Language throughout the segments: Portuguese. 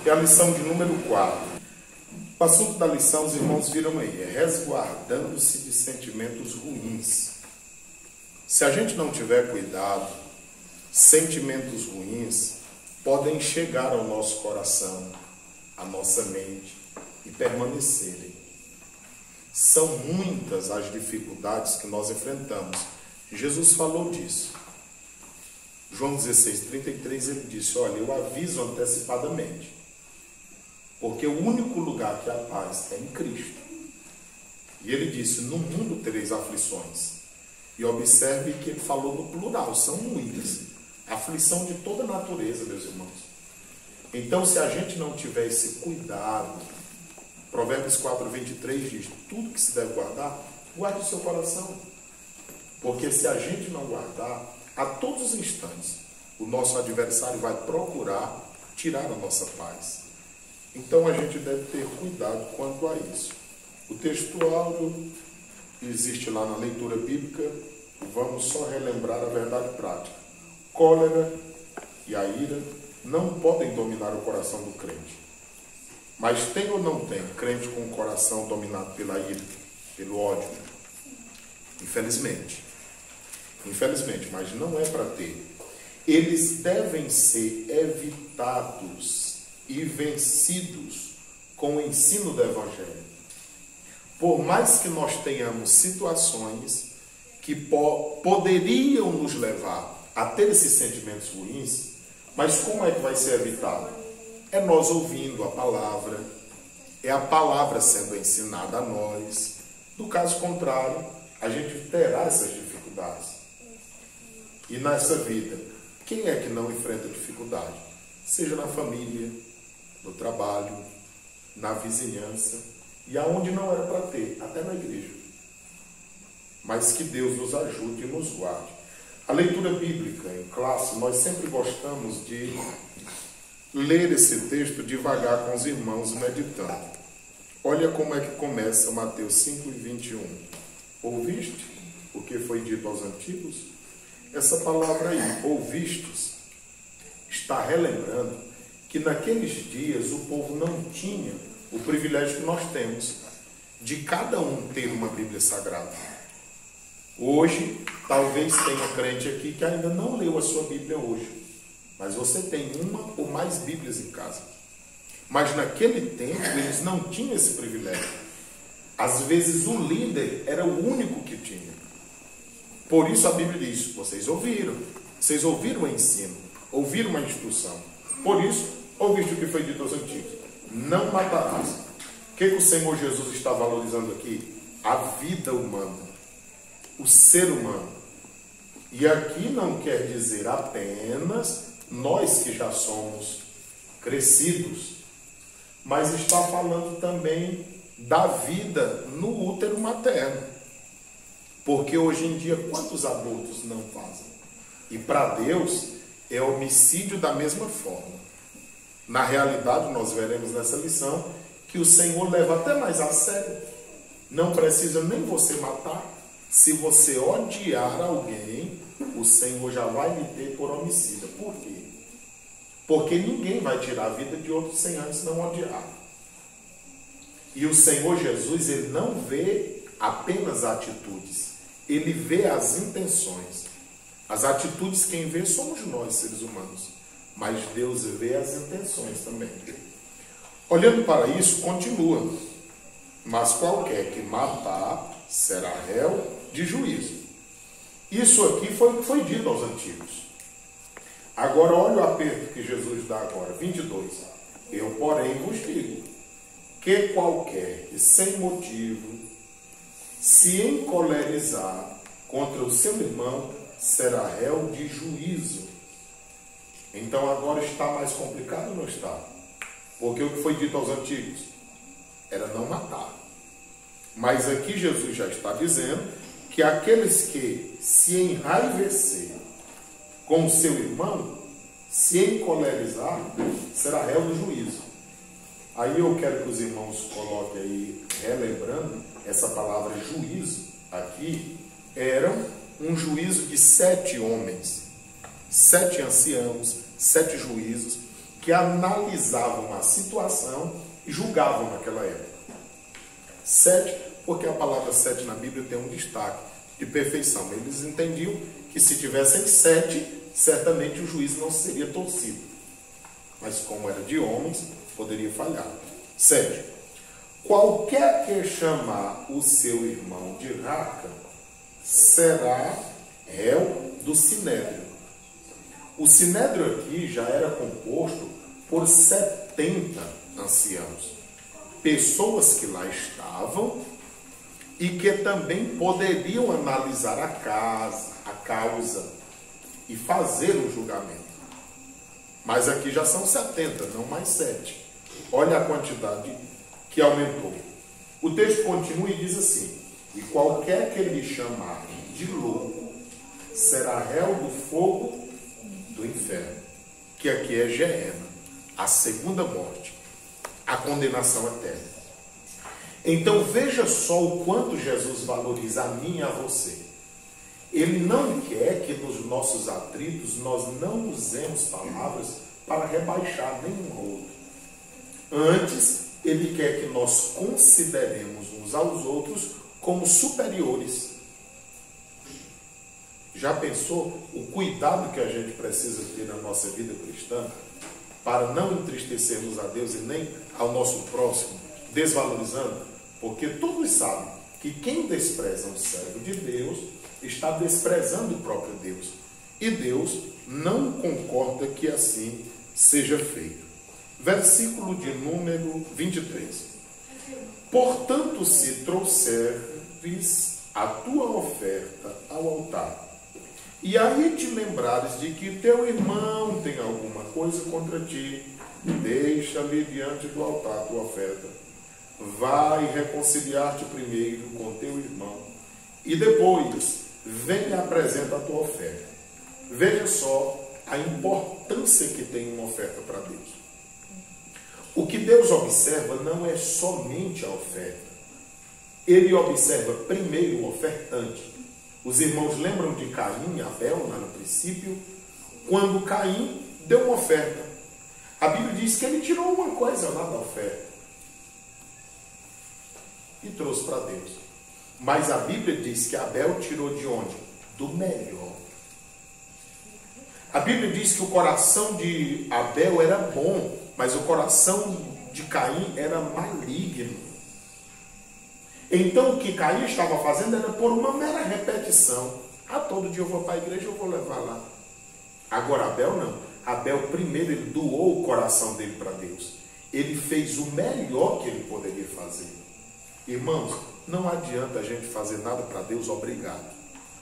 É a lição de número 4. O assunto da lição, os irmãos viram aí, é resguardando-se de sentimentos ruins. Se a gente não tiver cuidado, sentimentos ruins podem chegar ao nosso coração, à nossa mente e permanecerem. São muitas as dificuldades que nós enfrentamos. Jesus falou disso. João 16:33, ele disse, olha, eu aviso antecipadamente, porque o único lugar que há paz é em Cristo. E ele disse, no mundo tereis aflições. E observe que ele falou no plural, são muitas. Aflição de toda natureza, meus irmãos. Então, se a gente não tiver esse cuidado, Provérbios 4:23 diz, tudo que se deve guardar, guarde o seu coração. Porque se a gente não guardar, a todos os instantes, o nosso adversário vai procurar tirar a nossa paz. Então, a gente deve ter cuidado quanto a isso. O texto áureo existe lá na leitura bíblica, vamos só relembrar a verdade prática. Cólera e a ira não podem dominar o coração do crente. Mas tem ou não tem crente com o coração dominado pela ira, pelo ódio? Infelizmente. Infelizmente, mas não é para ter. Eles devem ser evitados e vencidos com o ensino do Evangelho. Por mais que nós tenhamos situações que poderiam nos levar a ter esses sentimentos ruins, mas como é que vai ser evitado? É nós ouvindo a palavra, é a palavra sendo ensinada a nós. No caso contrário, a gente terá essas dificuldades. E nessa vida, quem é que não enfrenta dificuldade? Seja na família, no trabalho, na vizinhança, e aonde não era para ter, até na igreja. Mas que Deus nos ajude e nos guarde. A leitura bíblica em classe, nós sempre gostamos de ler esse texto devagar com os irmãos meditando. Olha como é que começa Mateus 5:21. Ouviste o que foi dito aos antigos? Essa palavra aí, ouvistes, está relembrando que naqueles dias o povo não tinha o privilégio que nós temos de cada um ter uma Bíblia Sagrada. Hoje, talvez tenha crente aqui que ainda não leu a sua Bíblia hoje, mas você tem uma ou mais Bíblias em casa. Mas naquele tempo eles não tinham esse privilégio. Às vezes o líder era o único que tinha. Por isso a Bíblia diz, vocês ouviram o ensino, ouviram a instrução. Por isso, ouviste o que foi dito aos antigos, não matarás. O que o Senhor Jesus está valorizando aqui? A vida humana, o ser humano. E aqui não quer dizer apenas nós que já somos crescidos, mas está falando também da vida no útero materno. Porque hoje em dia, quantos abortos não fazem? E para Deus, é homicídio da mesma forma. Na realidade, nós veremos nessa lição que o Senhor leva até mais a sério. Não precisa nem você matar. Se você odiar alguém, o Senhor já vai lhe ter por homicida. Por quê? Porque ninguém vai tirar a vida de outro sem antes não odiar. E o Senhor Jesus, ele não vê apenas atitudes. Ele vê as intenções. As atitudes quem vê somos nós, seres humanos. Mas Deus vê as intenções também. Olhando para isso, continua. Mas qualquer que matar será réu de juízo. Isso aqui foi o que foi dito aos antigos. Agora olha o aperto que Jesus dá agora, 22. Eu, porém, vos digo, que qualquer que sem motivo se encolerizar contra o seu irmão será réu de juízo. Então agora está mais complicado ou não está? Porque o que foi dito aos antigos era não matar. Mas aqui Jesus já está dizendo que aqueles que se enraivecer com o seu irmão, se encolerizar, será réu do juízo. Aí eu quero que os irmãos coloquem aí, relembrando, essa palavra juízo aqui, era um juízo de 7 homens, 7 anciãos, 7 juízos, que analisavam a situação e julgavam naquela época. 7, porque a palavra 7 na Bíblia tem um destaque de perfeição. Eles entendiam que se tivessem 7, certamente o juízo não seria torcido. Mas como era de homens, poderia falhar. 7. Qualquer que chamar o seu irmão de raca será réu do sinédrio. O sinédrio aqui já era composto por 70 anciãos, pessoas que lá estavam e que também poderiam analisar a causa e fazer um julgamento. Mas aqui já são 70, não mais 7. Olha a quantidade que aumentou. O texto continua e diz assim: e qualquer que lhe chamar de louco será réu do fogo do inferno, que aqui é Gehenna, a segunda morte, a condenação eterna. Então veja só o quanto Jesus valoriza a mim e a você. Ele não quer que nos nossos atritos nós não usemos palavras para rebaixar nenhum outro. Antes, ele quer que nós consideremos uns aos outros como superiores. Já pensou o cuidado que a gente precisa ter na nossa vida cristã para não entristecermos a Deus e nem ao nosso próximo, desvalorizando? Porque todos sabem que quem despreza um servo de Deus está desprezando o próprio Deus. E Deus não concorda que assim seja feito. Versículo de número 23. Portanto, se trouxeres a tua oferta ao altar, e aí te lembrares de que teu irmão tem alguma coisa contra ti, deixa-lhe diante do altar a tua oferta. Vai reconciliar-te primeiro com teu irmão, e depois vem e apresenta a tua oferta. Veja só a importância que tem uma oferta para Deus. O que Deus observa não é somente a oferta. Ele observa primeiro o ofertante. Os irmãos lembram de Caim e Abel, lá no princípio, quando Caim deu uma oferta. A Bíblia diz que ele tirou uma coisa lá da oferta e trouxe para Deus. Mas a Bíblia diz que Abel tirou de onde? Do melhor. A Bíblia diz que o coração de Abel era bom, mas o coração de Caim era maligno. Então o que Caim estava fazendo era por uma mera repetição. Todo dia eu vou para a igreja, eu vou levar lá. Agora Abel não. Abel primeiro ele doou o coração dele para Deus. Ele fez o melhor que ele poderia fazer. Irmãos, não adianta a gente fazer nada para Deus obrigado.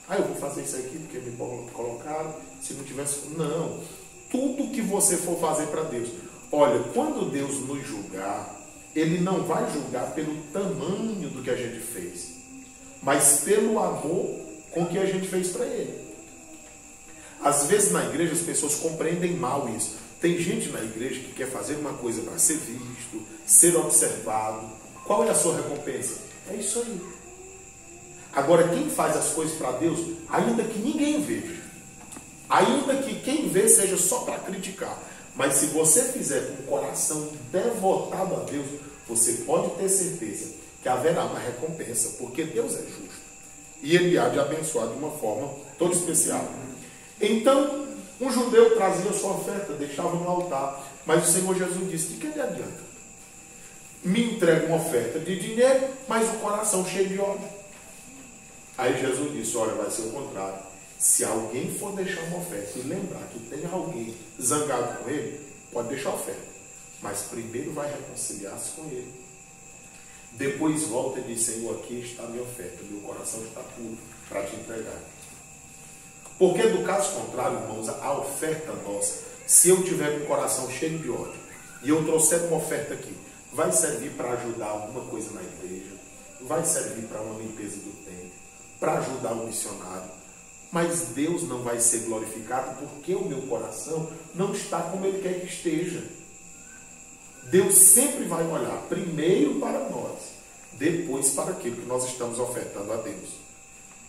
Eu vou fazer isso aqui porque me colocaram. Se não tivesse... Não. Tudo que você for fazer para Deus. Olha, quando Deus nos julgar, Ele não vai julgar pelo tamanho do que a gente fez, mas pelo amor com que a gente fez para Ele. Às vezes na igreja as pessoas compreendem mal isso. Tem gente na igreja que quer fazer uma coisa para ser visto, ser observado. Qual é a sua recompensa? É isso aí. Agora, quem faz as coisas para Deus, ainda que ninguém veja, ainda que quem vê seja só para criticar, mas se você fizer com o coração devotado a Deus, você pode ter certeza que haverá uma recompensa, porque Deus é justo. E Ele há de abençoar de uma forma toda especial. Então, um judeu trazia sua oferta, deixava no altar, mas o Senhor Jesus disse: de que lhe adianta? Me entrega uma oferta de dinheiro, mas o coração cheio de ódio. Aí Jesus disse: olha, vai ser o contrário. Se alguém for deixar uma oferta e lembrar que tem alguém zangado com ele, pode deixar a oferta. Mas primeiro vai reconciliar-se com ele. Depois volta e diz: Senhor, aqui está a minha oferta, meu coração está puro para te entregar. Porque do caso contrário, irmãos, a oferta nossa, se eu tiver com o coração cheio de ódio e eu trouxer uma oferta aqui, vai servir para ajudar alguma coisa na igreja, vai servir para uma limpeza do templo, para ajudar o missionário, mas Deus não vai ser glorificado porque o meu coração não está como Ele quer que esteja. Deus sempre vai olhar primeiro para nós, depois para aquilo que nós estamos ofertando a Deus.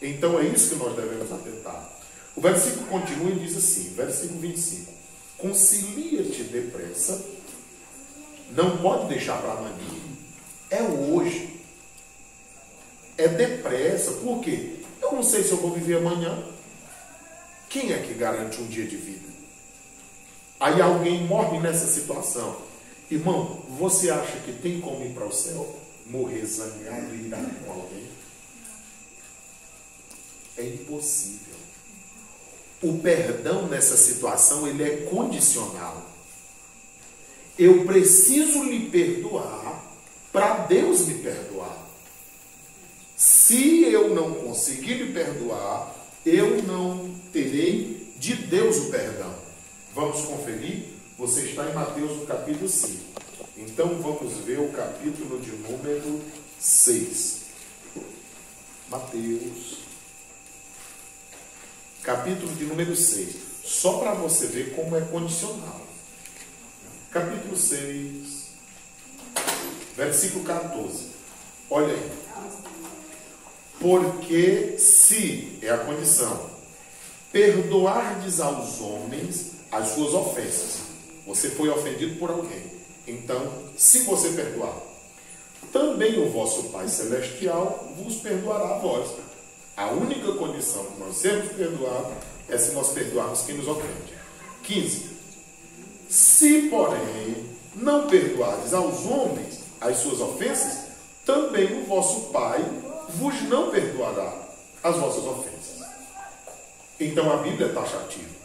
Então é isso que nós devemos atentar. O versículo continua e diz assim, versículo 25: Concilia-te depressa. Não pode deixar para amanhã. É hoje. É depressa. Por quê? Eu não sei se eu vou viver amanhã. Quem é que garante um dia de vida? Aí alguém morre nessa situação. Irmão, você acha que tem como ir para o céu? Morrer zangado e irado com alguém? É impossível. O perdão nessa situação, ele é condicional. Eu preciso lhe perdoar para Deus me perdoar. Se eu não conseguir lhe perdoar, eu não terei de Deus o perdão. Vamos conferir? Você está em Mateus, no capítulo 5. Então vamos ver o capítulo de número 6. Mateus, capítulo de número 6. Só para você ver como é condicional. Capítulo 6, versículo 14. Olha aí. Porque se, é a condição, perdoardes aos homens as suas ofensas. Você foi ofendido por alguém. Então, se você perdoar, também o vosso Pai Celestial vos perdoará a vós. A única condição que nós sermos perdoados é se nós perdoarmos quem nos ofende. 15. Se, porém, não perdoardes aos homens as suas ofensas, também o vosso Pai vos não perdoará as vossas ofensas. Então a Bíblia é taxativa.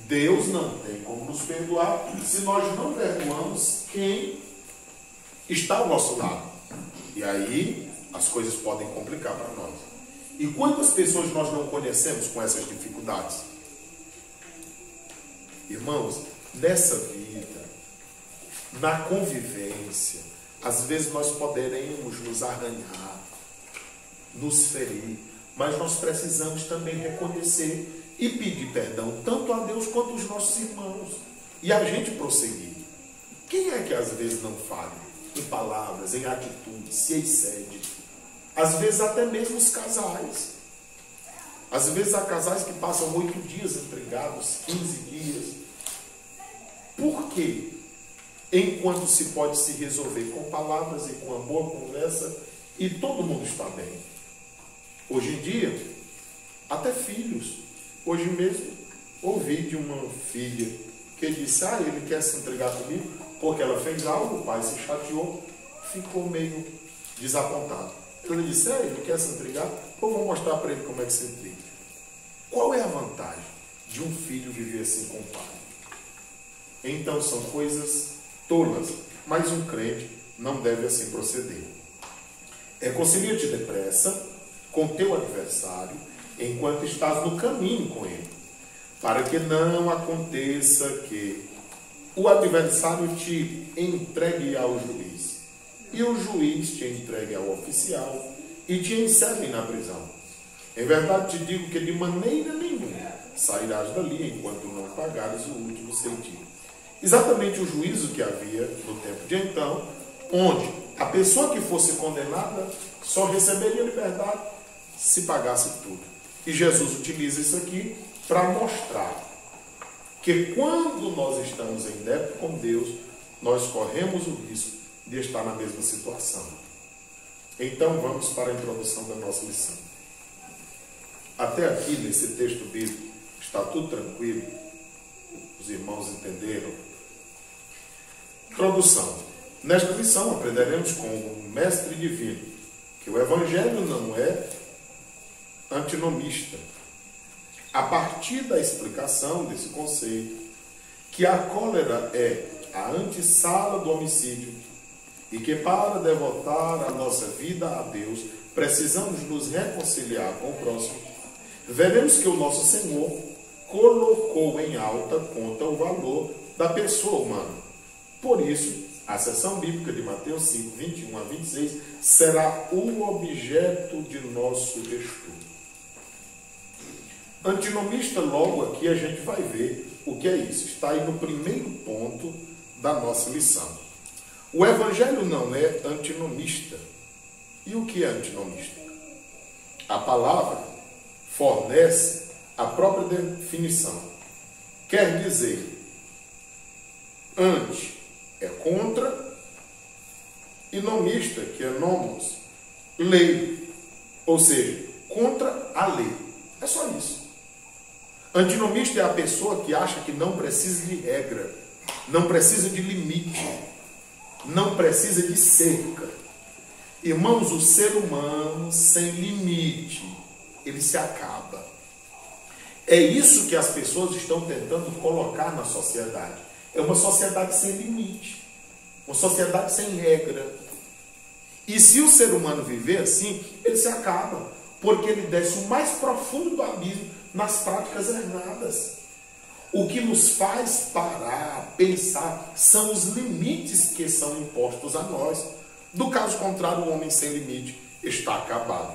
Deus não tem como nos perdoar se nós não perdoamos quem está ao nosso lado. E aí as coisas podem complicar para nós. E quantas pessoas nós não conhecemos com essas dificuldades? Irmãos, nessa vida, na convivência, às vezes nós poderemos nos arranhar, nos ferir, mas nós precisamos também reconhecer e pedir perdão tanto a Deus quanto aos nossos irmãos e a gente prosseguir. Quem é que às vezes não falha em palavras, em atitudes, se excede? Às vezes até mesmo os casais. Às vezes há casais que passam 8 dias empregados, 15 dias. Por quê? Enquanto se pode se resolver com palavras e com uma boa conversa e todo mundo está bem. Hoje em dia, até filhos. Hoje mesmo, ouvi de uma filha que disse, ele quer se entregar comigo porque ela fez algo, o pai se chateou, ficou meio desapontado. Ela disse, ele quer se entregar, eu vou mostrar para ele como é que se entrega. Qual é a vantagem de um filho viver assim com o pai? Então são coisas tolas, mas um crente não deve assim proceder. Concilia-te depressa com teu adversário, enquanto estás no caminho com ele, para que não aconteça que o adversário te entregue ao juiz, e o juiz te entregue ao oficial, e te encerre na prisão. Em verdade te digo que de maneira nenhuma sairás dali, enquanto não pagares o último centavo. Exatamente o juízo que havia no tempo de então, onde a pessoa que fosse condenada só receberia liberdade se pagasse tudo. E Jesus utiliza isso aqui para mostrar que quando nós estamos em débito com Deus, nós corremos o risco de estar na mesma situação. Então vamos para a introdução da nossa lição. Até aqui, nesse texto bíblico, está tudo tranquilo? Os irmãos entenderam? Introdução. Nesta lição aprenderemos com o Mestre Divino que o Evangelho não é antinomista. A partir da explicação desse conceito, que a cólera é a antessala do homicídio e que para devotar a nossa vida a Deus precisamos nos reconciliar com o próximo, veremos que o nosso Senhor colocou em alta conta o valor da pessoa humana. Por isso, a seção bíblica de Mateus 5, 21 a 26 será o objeto de nosso estudo. Antinomista, logo aqui a gente vai ver o que é isso. Está aí no primeiro ponto da nossa lição. O Evangelho não é antinomista. E o que é antinomista? A palavra fornece a própria definição. Quer dizer, Ante é contra, e nomista, que é nomos, lei, ou seja, contra a lei. É só isso. Antinomista é a pessoa que acha que não precisa de regra, não precisa de limite, não precisa de cerca. Irmãos, o ser humano sem limite, ele se acaba. É isso que as pessoas estão tentando colocar na sociedade. É uma sociedade sem limite, uma sociedade sem regra. E se o ser humano viver assim, ele se acaba, porque ele desce o mais profundo do abismo nas práticas erradas. O que nos faz parar, pensar, são os limites que são impostos a nós. Do caso contrário, o homem sem limite está acabado.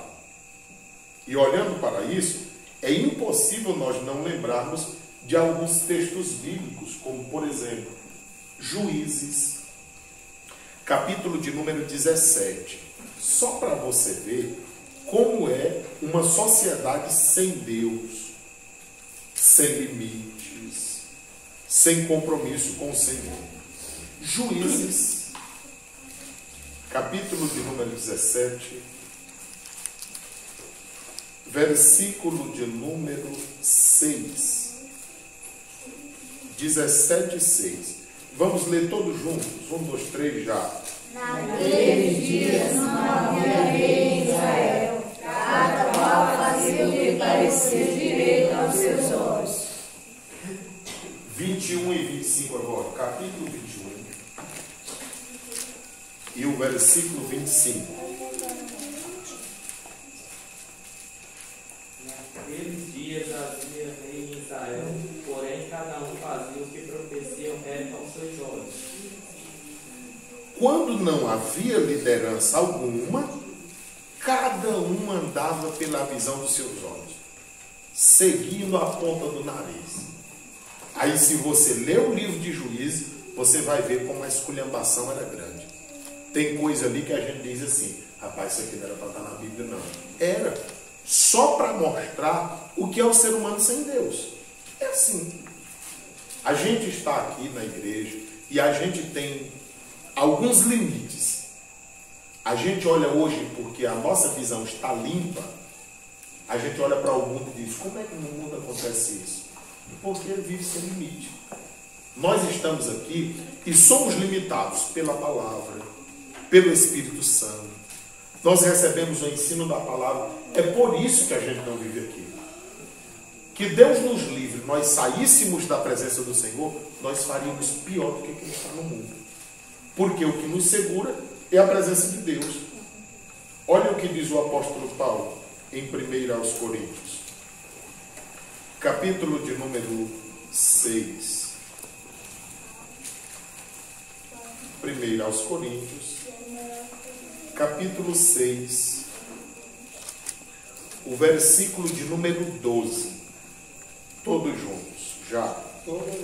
E olhando para isso, é impossível nós não lembrarmos de alguns textos bíblicos, como, por exemplo, Juízes, capítulo de número 17. Só para você ver como é uma sociedade sem Deus, sem limites, sem compromisso com o Senhor. Juízes, capítulo de número 17, versículo de número 6. 17:6. Vamos ler todos juntos? 1, 2, 3, já. Naqueles dias não havia rei em Israel, cada qual fazia o que parecia direito aos seus olhos. 21 e 25 agora, capítulo 21 e o versículo 25. Naqueles dias havia rei em Israel, porém cada um fazia o que parecia reto aos seus olhos. Quando não havia liderança alguma, cada um andava pela visão dos seus olhos, seguindo a ponta do nariz. Aí, se você ler o livro de Juízes, você vai ver como a esculhambação era grande. Tem coisa ali que a gente diz assim, rapaz, isso aqui não era para estar na Bíblia, não. Era só para mostrar o que é o ser humano sem Deus. É assim. A gente está aqui na igreja e a gente tem alguns limites. A gente olha hoje porque a nossa visão está limpa. A gente olha para o mundo e diz, como é que no mundo acontece isso? Porque ele vive sem limite. Nós estamos aqui e somos limitados pela palavra, pelo Espírito Santo. Nós recebemos o ensino da palavra. É por isso que a gente não vive aqui. Que Deus nos livre, nós saíssemos da presença do Senhor, nós faríamos pior do que quem está no mundo. Porque o que nos segura é a presença de Deus. Olha o que diz o apóstolo Paulo em 1 aos Coríntios, capítulo de número 6. 1 aos Coríntios, capítulo 6, o versículo de número 12. Todos juntos, já.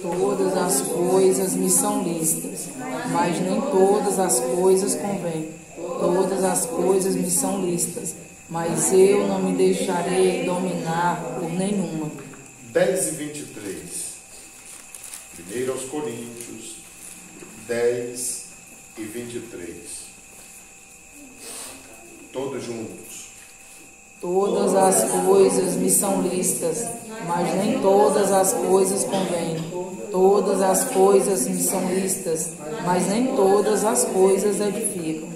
Todas as coisas me são lícitas, mas nem todas as coisas convêm. Todas as coisas me são lícitas, mas eu não me deixarei dominar por nenhuma. 10 e 23. 1 aos Coríntios, 10 e 23. Todos juntos. Todas as coisas me são lícitas, mas nem todas as coisas convêm. Todas as coisas me são lícitas, mas nem todas as coisas edificam.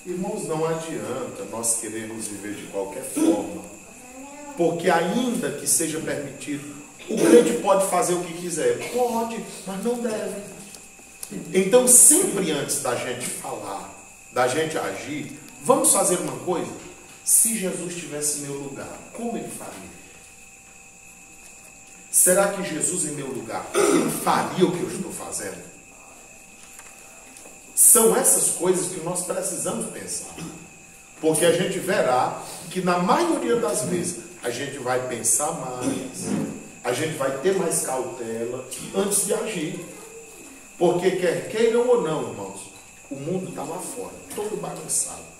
Irmãos, não adianta nós querermos viver de qualquer forma, porque ainda que seja permitido, o crente pode fazer o que quiser. Pode, mas não deve. Então, sempre antes da gente falar, da gente agir, vamos fazer uma coisa? Se Jesus estivesse em meu lugar, como ele faria? Será que Jesus em meu lugar, ele faria o que eu estou fazendo? São essas coisas que nós precisamos pensar. Porque a gente verá que na maioria das vezes a gente vai pensar mais, a gente vai ter mais cautela antes de agir. Porque quer queiram ou não, irmãos, o mundo está lá fora, todo bagunçado.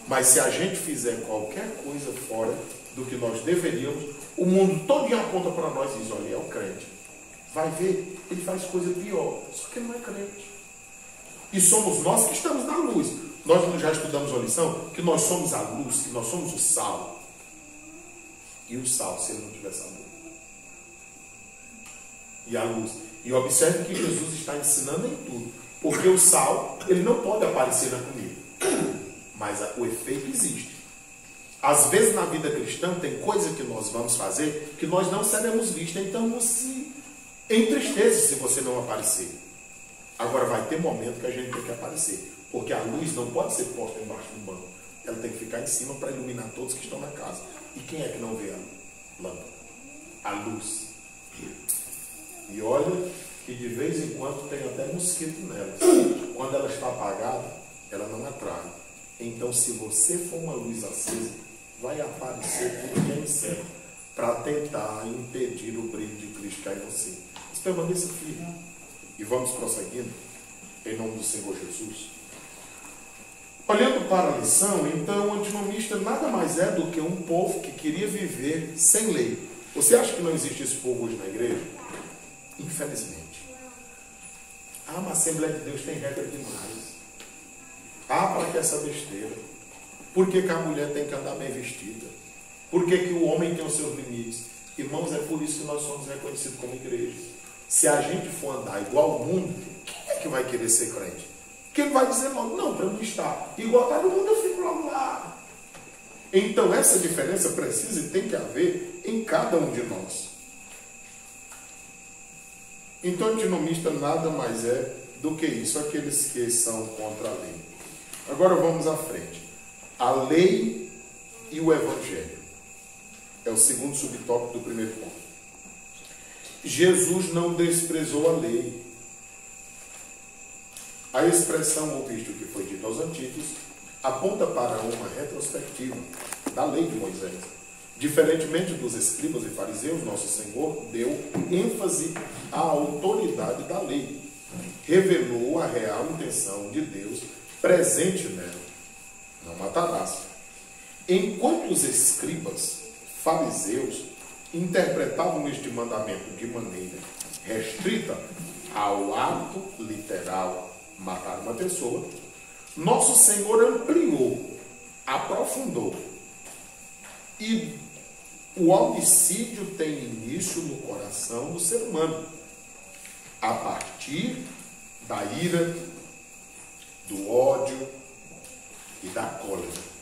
Mas se a gente fizer qualquer coisa fora do que nós deveríamos, o mundo todo aponta para nós e diz, olha, é o crente. vai ver, ele faz coisa pior. Só que ele não é crente. E somos nós que estamos na luz. Nós já estudamos uma lição que nós somos a luz, que nós somos o sal. E o sal, se ele não tiver sabor? E a luz. E observe que Jesus está ensinando em tudo. Porque o sal, ele não pode aparecer na comida. Mas o efeito existe. Às vezes na vida cristã tem coisa que nós vamos fazer que nós não seremos vistos. Então não se entristeça se você não aparecer. Agora vai ter momento que a gente tem que aparecer. Porque a luz não pode ser posta embaixo do banco. Ela tem que ficar em cima para iluminar todos que estão na casa. E quem é que não vê a lâmpada? A luz. E olha que de vez em quando tem até mosquito nela. Quando ela está apagada, ela não atrai. Então, se você for uma luz acesa, vai aparecer tudo que é incerto para tentar impedir o brilho de Cristo que há em você. Mas permaneça firme. E vamos prosseguindo, em nome do Senhor Jesus. Olhando para a lição, então, o antinomista nada mais é do que um povo que queria viver sem lei. Você acha que não existe esse povo hoje na igreja? Infelizmente. Ah, mas a Assembleia de Deus tem regra demais. Ah, para que essa besteira? Por que a mulher tem que andar bem vestida? Por que o homem tem os seus limites? Irmãos, é por isso que nós somos reconhecidos como igreja. Se a gente for andar igual ao mundo, quem é que vai querer ser crente? Quem vai dizer logo, não, para mim está igual está no mundo, eu fico logo lá. Então essa diferença precisa e tem que haver em cada um de nós. Então antinomista nada mais é do que isso, aqueles que são contra a lei. Agora vamos à frente. A lei e o evangelho. É o segundo subtópico do primeiro ponto. Jesus não desprezou a lei. A expressão, ou visto que foi dito aos antigos, aponta para uma retrospectiva da lei de Moisés. Diferentemente dos escribas e fariseus, nosso Senhor deu ênfase à autoridade da lei. Revelou a real intenção de Deus presente nela. Não matarás. Enquanto os escribas, fariseus, interpretavam este mandamento de maneira restrita ao ato literal matar uma pessoa, nosso Senhor ampliou, aprofundou. E o homicídio tem início no coração do ser humano, a partir da ira, do ódio e da cólera.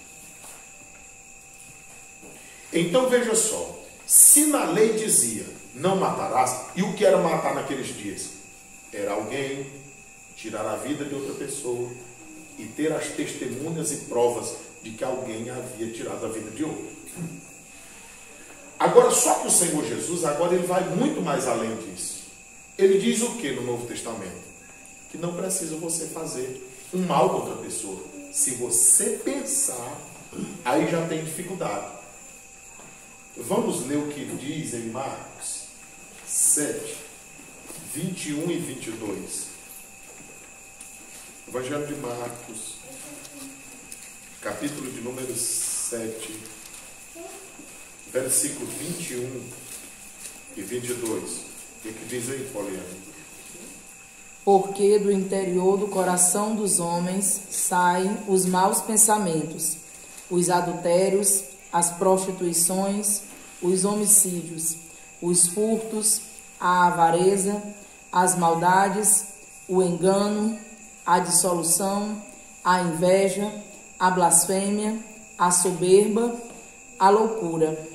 Então veja só, se na lei dizia não matarás, e o que era matar naqueles dias? Era alguém tirar a vida de outra pessoa e ter as testemunhas e provas de que alguém havia tirado a vida de outro. Agora, só que o Senhor Jesus, agora ele vai muito mais além disso. Ele diz o que no Novo Testamento? Que não precisa você fazer um mal contra a pessoa. Se você pensar, aí já tem dificuldade. Vamos ler o que diz em Marcos 7, 21 e 22. Evangelho de Marcos, capítulo de número 7, versículo 21 e 22. O que diz aí, Poliana? Porque do interior do coração dos homens saem os maus pensamentos, os adultérios, as prostituições, os homicídios, os furtos, a avareza, as maldades, o engano, a dissolução, a inveja, a blasfêmia, a soberba, a loucura.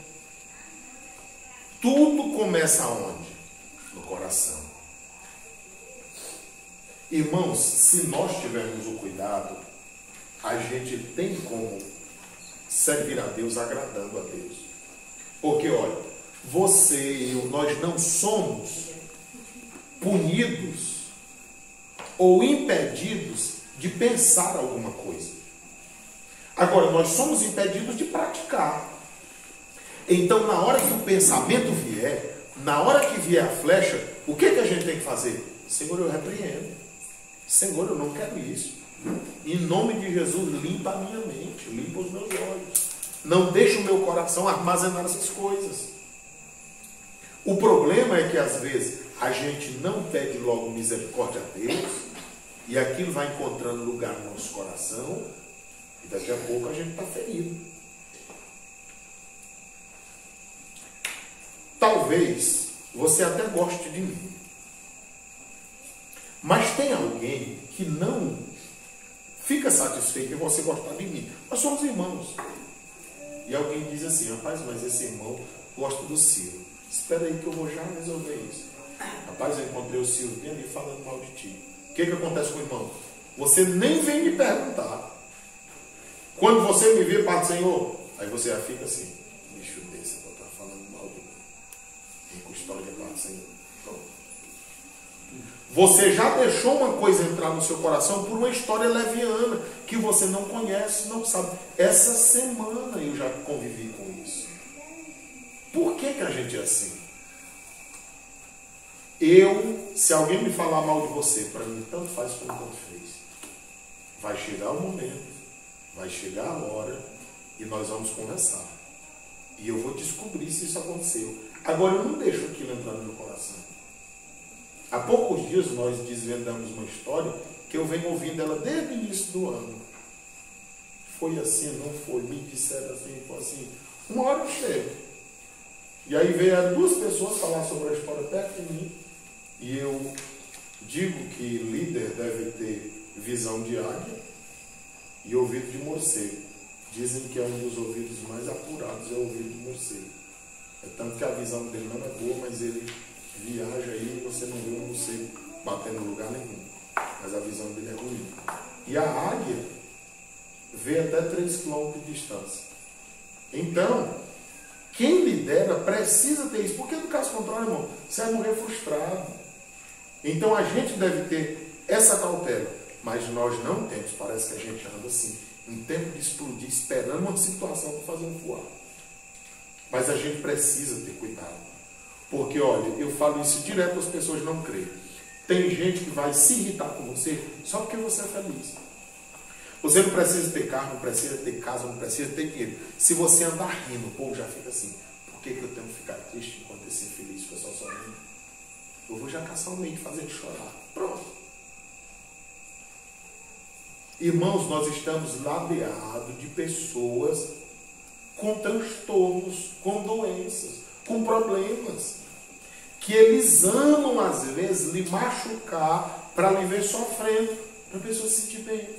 Tudo começa onde? No coração. Irmãos, se nós tivermos o cuidado, a gente tem como servir a Deus agradando a Deus. Porque, olha, você e eu, nós não somos punidos ou impedidos de pensar alguma coisa. Agora, nós somos impedidos de praticar. Então, na hora que o pensamento vier, na hora que vier a flecha, o que a gente tem que fazer? Senhor, eu repreendo. Senhor, eu não quero isso. Em nome de Jesus, limpa a minha mente, limpa os meus olhos. Não deixa o meu coração armazenar essas coisas. O problema é que, às vezes, a gente não pede logo misericórdia a Deus, e aquilo vai encontrando lugar no nosso coração, e daqui a pouco a gente está ferido. Talvez você até goste de mim, mas tem alguém que não fica satisfeito em você gostar de mim. Nós somos irmãos. E alguém diz assim: rapaz, mas esse irmão gosta do Ciro. Espera aí que eu vou já resolver isso. Rapaz, eu encontrei o Ciro bem ali falando mal de ti. O que acontece com o irmão? Você nem vem me perguntar. Quando você me vê, Pai do Senhor, aí você já fica assim: bicho desse, vou estar falando mal de mim. Tem custódia, Pai do Senhor. Pronto. Você já deixou uma coisa entrar no seu coração por uma história leviana que você não conhece, não sabe. Essa semana eu já convivi com isso. Por que a gente é assim? Se alguém me falar mal de você, para mim tanto faz como tanto fez. Vai chegar o momento, vai chegar a hora e nós vamos conversar. E eu vou descobrir se isso aconteceu. Agora eu não deixo aquilo entrar no meu coração. Há poucos dias nós desvendamos uma história que eu venho ouvindo ela desde o início do ano. Foi assim, não foi? Me disseram assim, foi assim. Uma hora eu chego. E aí veio duas pessoas falar sobre a história perto de mim. E eu digo que líder deve ter visão de águia e ouvido de morcego. Dizem que é um dos ouvidos mais apurados, é o ouvido de morcego. É tanto que a visão dele não é boa, mas ele viaja aí e você não vê um morcego bater no lugar nenhum. Mas a visão dele é ruim. E a águia vê até 3 km de distância. Então, quem lidera precisa ter isso. Porque no caso contrário, irmão, você vai morrer frustrado. Então a gente deve ter essa cautela. Mas nós não temos. Parece que a gente anda assim, em tempo de explodir, esperando uma situação para fazer um voar. Mas a gente precisa ter cuidado. Porque, olha, eu falo isso direto, as pessoas não creem. Tem gente que vai se irritar com você só porque você é feliz. Você não precisa ter carro, não precisa ter casa, não precisa ter dinheiro. Se você andar rindo, o povo já fica assim: por que eu tenho que ficar triste enquanto esse feliz foi só rindo? Eu vou já caçar um meio de fazer ele chorar. Pronto. Irmãos, nós estamos ladeados de pessoas com transtornos, com doenças, com problemas, que eles amam às vezes lhe machucar para lhe ver sofrendo, para a pessoa se sentir bem.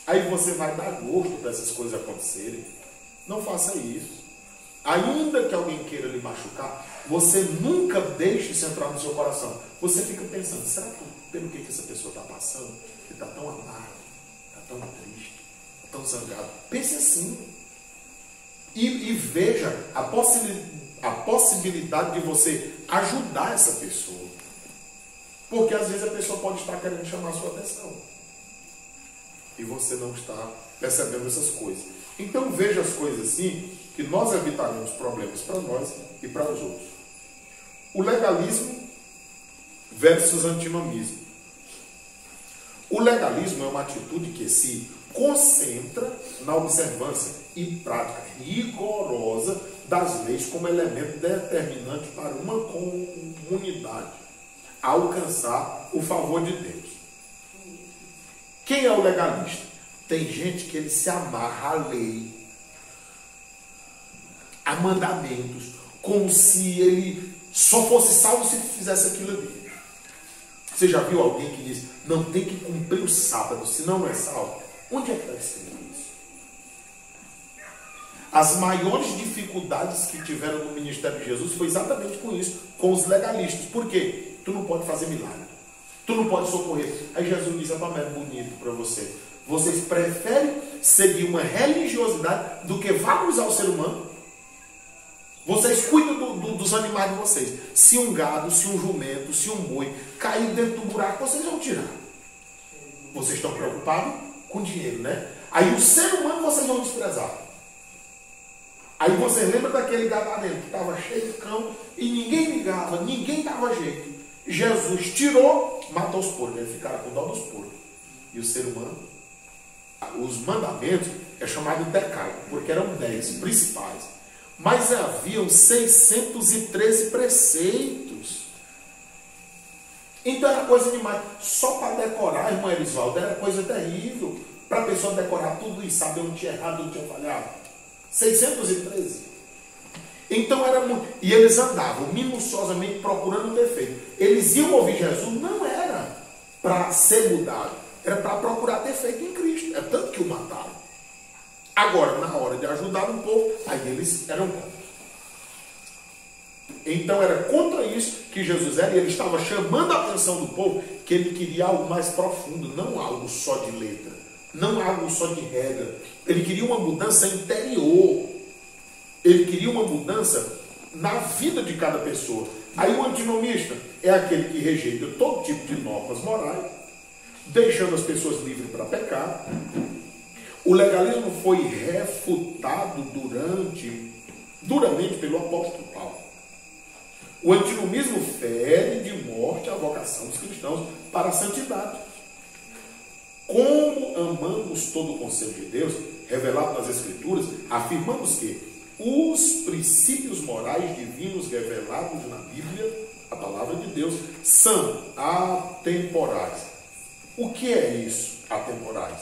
Aí você vai dar gosto dessas coisas acontecerem. Não faça isso. Ainda que alguém queira lhe machucar, você nunca deixe isso entrar no seu coração. Você fica pensando: será que pelo que essa pessoa está passando, que está tão amargo, está tão triste, está tão zangado? Pense assim. E veja a possibilidade de você ajudar essa pessoa. Porque às vezes a pessoa pode estar querendo chamar a sua atenção. E você não está percebendo essas coisas. Então veja as coisas assim, que nós evitaremos problemas para nós e para os outros. O legalismo versus antinomismo. O legalismo é uma atitude que se concentra na observância e prática rigorosa das leis como elemento determinante para uma comunidade alcançar o favor de Deus. Quem é o legalista? Tem gente que ele se amarra à lei, a mandamentos, como se ele só fosse salvo se fizesse aquilo ali. Você já viu alguém que diz: não tem que cumprir o sábado, senão não é salvo? Onde é que está escrito isso? As maiores dificuldades que tiveram no ministério de Jesus foi exatamente com isso, com os legalistas. Por quê? Tu não pode fazer milagre. Tu não pode socorrer. Aí Jesus diz: é bonito para você. Vocês preferem seguir uma religiosidade do que valorizar o ser humano? Vocês cuidam dos animais de vocês. Se um gado, se um jumento, se um boi cair dentro do buraco, vocês vão tirar. Vocês estão preocupados com dinheiro, né? Aí o ser humano vocês vão desprezar. Aí vocês lembram daquele gadareno que estava cheio de cão e ninguém ligava, ninguém dava jeito. Jesus tirou, matou os porcos. Eles ficaram com dó dos porcos. E o ser humano, os mandamentos é chamado de decálogo, porque eram 10 principais. Mas haviam 613 preceitos. Então era coisa demais. Só para decorar, irmã Elisvaldo, era coisa terrível. Para a pessoa decorar tudo e saber onde tinha errado, onde tinha falhado. 613. Então era muito. E eles andavam minuciosamente procurando um defeito. Eles iam ouvir Jesus, não era para ser mudado, era para procurar defeito em Cristo. É tanto que o mataram. Agora, na hora de ajudar um povo, aí eles eram contra. Então era contra isso que Jesus era, e ele estava chamando a atenção do povo, que ele queria algo mais profundo, não algo só de letra, não algo só de regra. Ele queria uma mudança interior. Ele queria uma mudança na vida de cada pessoa. Aí o antinomista é aquele que rejeita todo tipo de normas morais, deixando as pessoas livres para pecar. O legalismo foi refutado duramente pelo apóstolo Paulo. O antinomismo fere de morte a vocação dos cristãos para a santidade. Como amamos todo o conselho de Deus, revelado nas Escrituras, afirmamos que os princípios morais divinos revelados na Bíblia, a palavra de Deus, são atemporais. O que é isso, atemporais?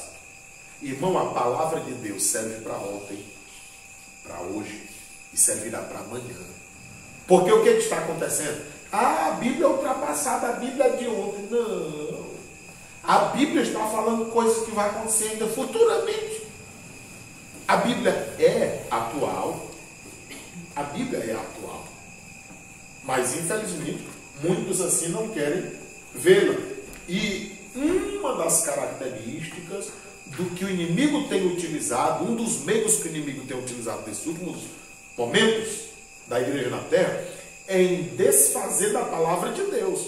Irmão, a palavra de Deus serve para ontem, para hoje e servirá para amanhã. Porque o que está acontecendo? A Bíblia é ultrapassada, a Bíblia é de ontem. Não. A Bíblia está falando coisas que vão acontecer ainda futuramente. A Bíblia é atual. A Bíblia é atual. Mas, infelizmente, muitos assim não querem vê-la. E uma das características do que o inimigo tem utilizado, um dos meios que o inimigo tem utilizado nesses últimos momentos da igreja na terra, é em desfazer da palavra de Deus,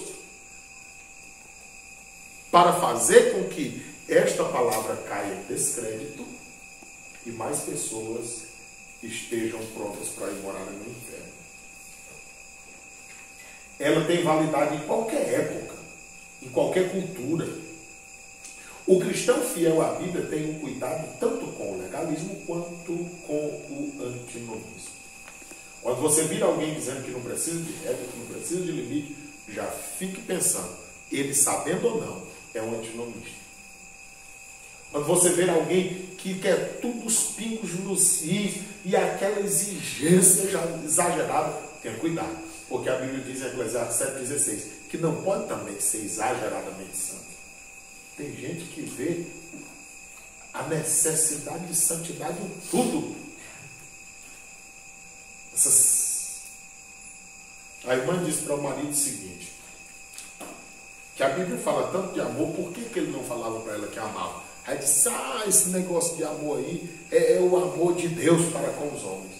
para fazer com que esta palavra caia em descrédito e mais pessoas estejam prontas para ir morar no inferno. Ela tem validade em qualquer época, em qualquer cultura. O cristão fiel à Bíblia tem um cuidado tanto com o legalismo quanto com o antinomismo. Quando você vira alguém dizendo que não precisa de regra, que não precisa de limite, já fique pensando, ele sabendo ou não, é um antinomista. Quando você vê alguém que quer tudo os pingos nos is e aquela exigência já exagerada, tenha cuidado, porque a Bíblia diz em Eclesiastes 7,16 que não pode também ser exageradamente santo. Tem gente que vê a necessidade de santidade em tudo. A irmã disse para o marido o seguinte, que a Bíblia fala tanto de amor, por que ele não falava para ela que amava? Aí disse, esse negócio de amor aí é o amor de Deus para com os homens.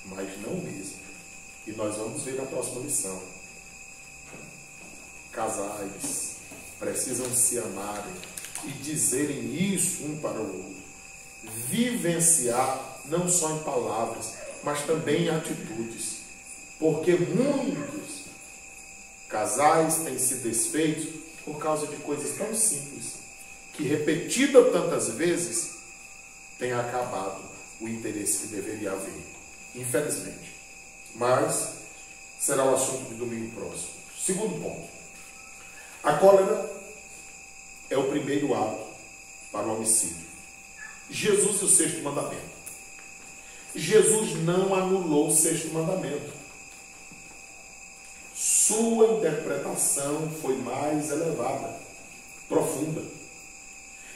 Mas não mesmo. E nós vamos ver na próxima lição. Casais precisam se amarem e dizerem isso um para o outro. Vivenciar não só em palavras, mas também em atitudes. Porque muitos casais têm se desfeitos por causa de coisas tão simples, que repetida tantas vezes, tem acabado o interesse que deveria haver. Infelizmente. Mas será o assunto do domingo próximo. Segundo ponto. A cólera é o primeiro ato para o homicídio. Jesus e o sexto mandamento. Jesus não anulou o sexto mandamento. Sua interpretação foi mais elevada, profunda.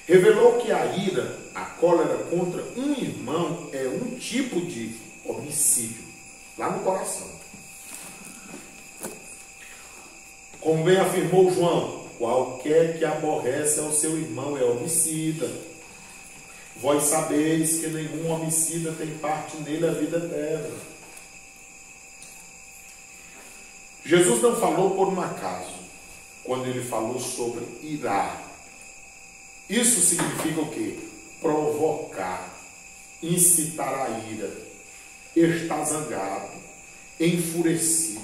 Revelou que a ira, a cólera contra um irmão é um tipo de homicídio, lá no coração. Como bem afirmou João, qualquer que aborrece ao seu irmão é homicida. Vós sabeis que nenhum homicida tem parte nele a vida eterna. Jesus não falou por um acaso, quando ele falou sobre irar. Isso significa o quê? Provocar, incitar a ira, estar zangado, enfurecido.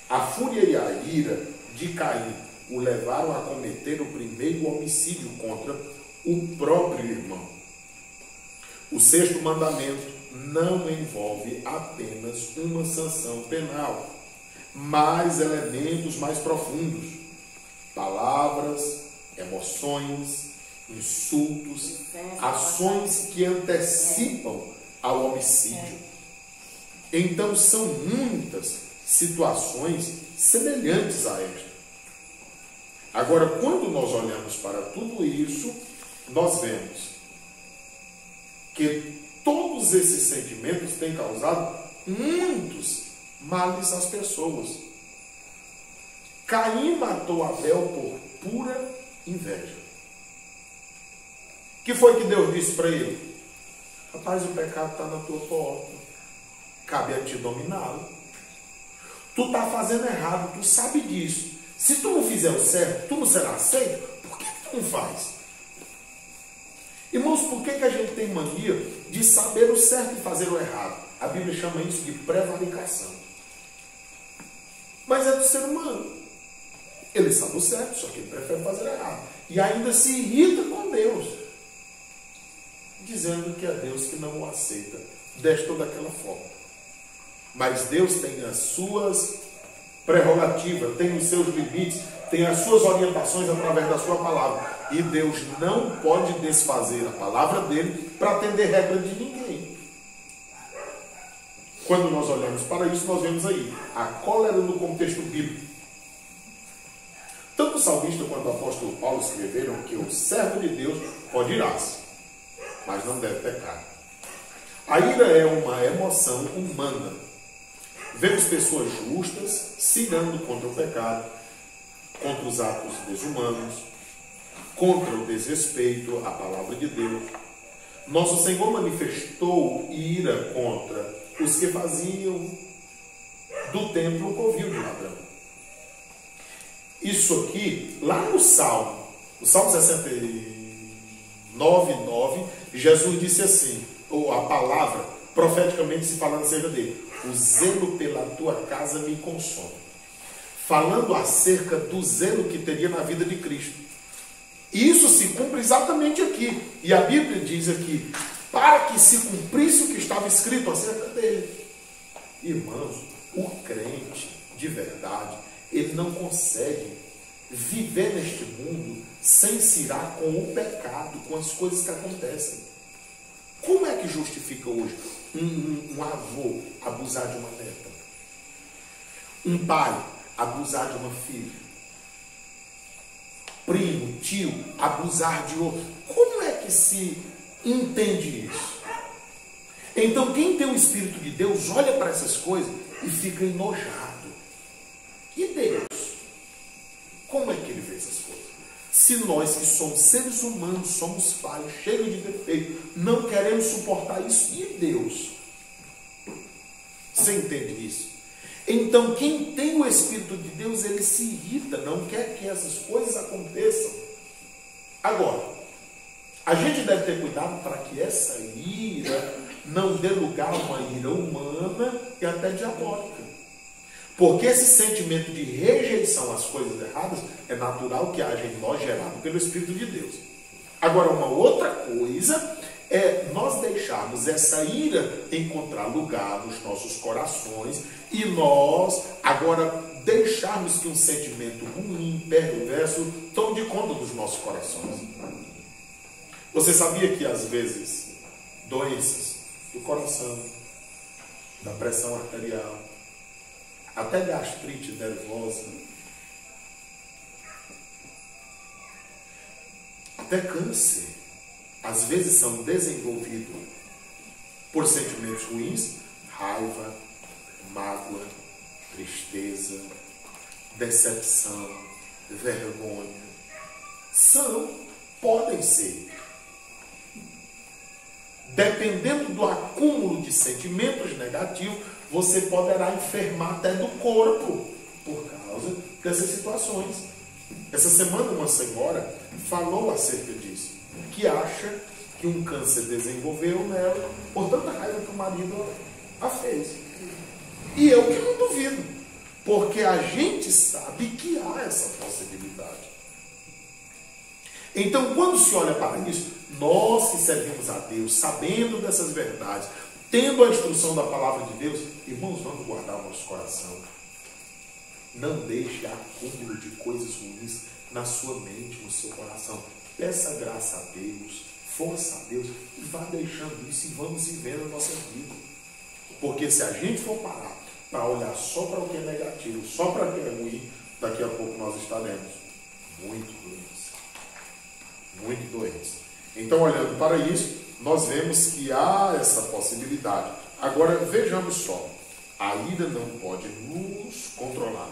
A fúria e a ira de Caim o levaram a cometer o primeiro homicídio contra o próprio irmão. O sexto mandamento não envolve apenas uma sanção penal, mais elementos mais profundos, palavras, emoções, insultos, ações que antecipam ao homicídio. Então são muitas situações semelhantes a esta. Agora, quando nós olhamos para tudo isso, nós vemos que todos esses sentimentos têm causado muitos males às pessoas. Caim matou Abel por pura inveja. O que foi que Deus disse para ele? Rapaz, o pecado está na tua porta. Cabe a ti dominá-lo. Tu está fazendo errado, tu sabe disso. Se tu não fizer o certo, tu não será aceito. Por que tu não faz? Irmãos, por que a gente tem mania de saber o certo e fazer o errado? A Bíblia chama isso de prevaricação. Mas é do ser humano. Ele sabe o certo, só que ele prefere fazer errado. E ainda se irrita com Deus, dizendo que é Deus que não o aceita desta ou daquela forma. Mas Deus tem as suas prerrogativas, tem os seus limites, tem as suas orientações através da sua palavra. E Deus não pode desfazer a palavra dele para atender regra de ninguém. Quando nós olhamos para isso, nós vemos aí a cólera no contexto bíblico. Tanto o salmista quanto o apóstolo Paulo escreveram que o servo de Deus pode irar-se, mas não deve pecar. A ira é uma emoção humana. Vemos pessoas justas se irando contra o pecado, contra os atos desumanos, contra o desrespeito à palavra de Deus. Nosso Senhor manifestou ira contra os que faziam do templo covil de ladrão. Isso aqui, lá no Salmo 69:9, Jesus disse assim, ou a palavra, profeticamente se falando acerca dele: o zelo pela tua casa me consome. Falando acerca do zelo que teria na vida de Cristo. E isso se cumpre exatamente aqui. E a Bíblia diz aqui, para que se cumprisse o que estava escrito acerca dele. Irmãos, o crente de verdade, ele não consegue viver neste mundo sem se irar com o pecado, com as coisas que acontecem. Como é que justifica hoje um avô abusar de uma neta? Um pai abusar de uma filha? Primo, tio, abusar de outro? Como é que se entende isso? Então, quem tem o Espírito de Deus olha para essas coisas e fica enojado. E Deus? Como é que ele vê essas coisas? Se nós que somos seres humanos, somos falhos, cheios de defeito, não queremos suportar isso, e Deus? Você entende isso? Então, quem tem o Espírito de Deus, ele se irrita, não quer que essas coisas aconteçam. Agora, a gente deve ter cuidado para que essa ira não dê lugar a uma ira humana e até diabólica. Porque esse sentimento de rejeição às coisas erradas é natural que haja em nós, gerado pelo Espírito de Deus. Agora, uma outra coisa é nós deixarmos essa ira encontrar lugar nos nossos corações e nós agora deixarmos que um sentimento ruim, perverso, tome de conta dos nossos corações. Você sabia que às vezes doenças do coração, da pressão arterial, até gastrite nervosa, até câncer, às vezes são desenvolvidos por sentimentos ruins, raiva, mágoa, tristeza, decepção, vergonha. Podem ser. Dependendo do acúmulo de sentimentos negativos, você poderá enfermar até do corpo por causa dessas situações. Essa semana uma senhora falou acerca disso, que acha que um câncer desenvolveu nela por tanta raiva que o marido a fez. E eu que não duvido, porque a gente sabe que há essa possibilidade. Então, quando se olha para isso, nós que servimos a Deus, sabendo dessas verdades, tendo a instrução da palavra de Deus, irmãos, vamos guardar o nosso coração. Não deixe acúmulo de coisas ruins na sua mente, no seu coração. Peça graça a Deus, força a Deus, e vá deixando isso e vamos vivendo a nossa vida. Porque se a gente for parar para olhar só para o que é negativo, só para o que é ruim, daqui a pouco nós estaremos muito doentes. Muito doentes. Então, olhando para isso, nós vemos que há essa possibilidade. Agora, vejamos só. A ira não pode nos controlar.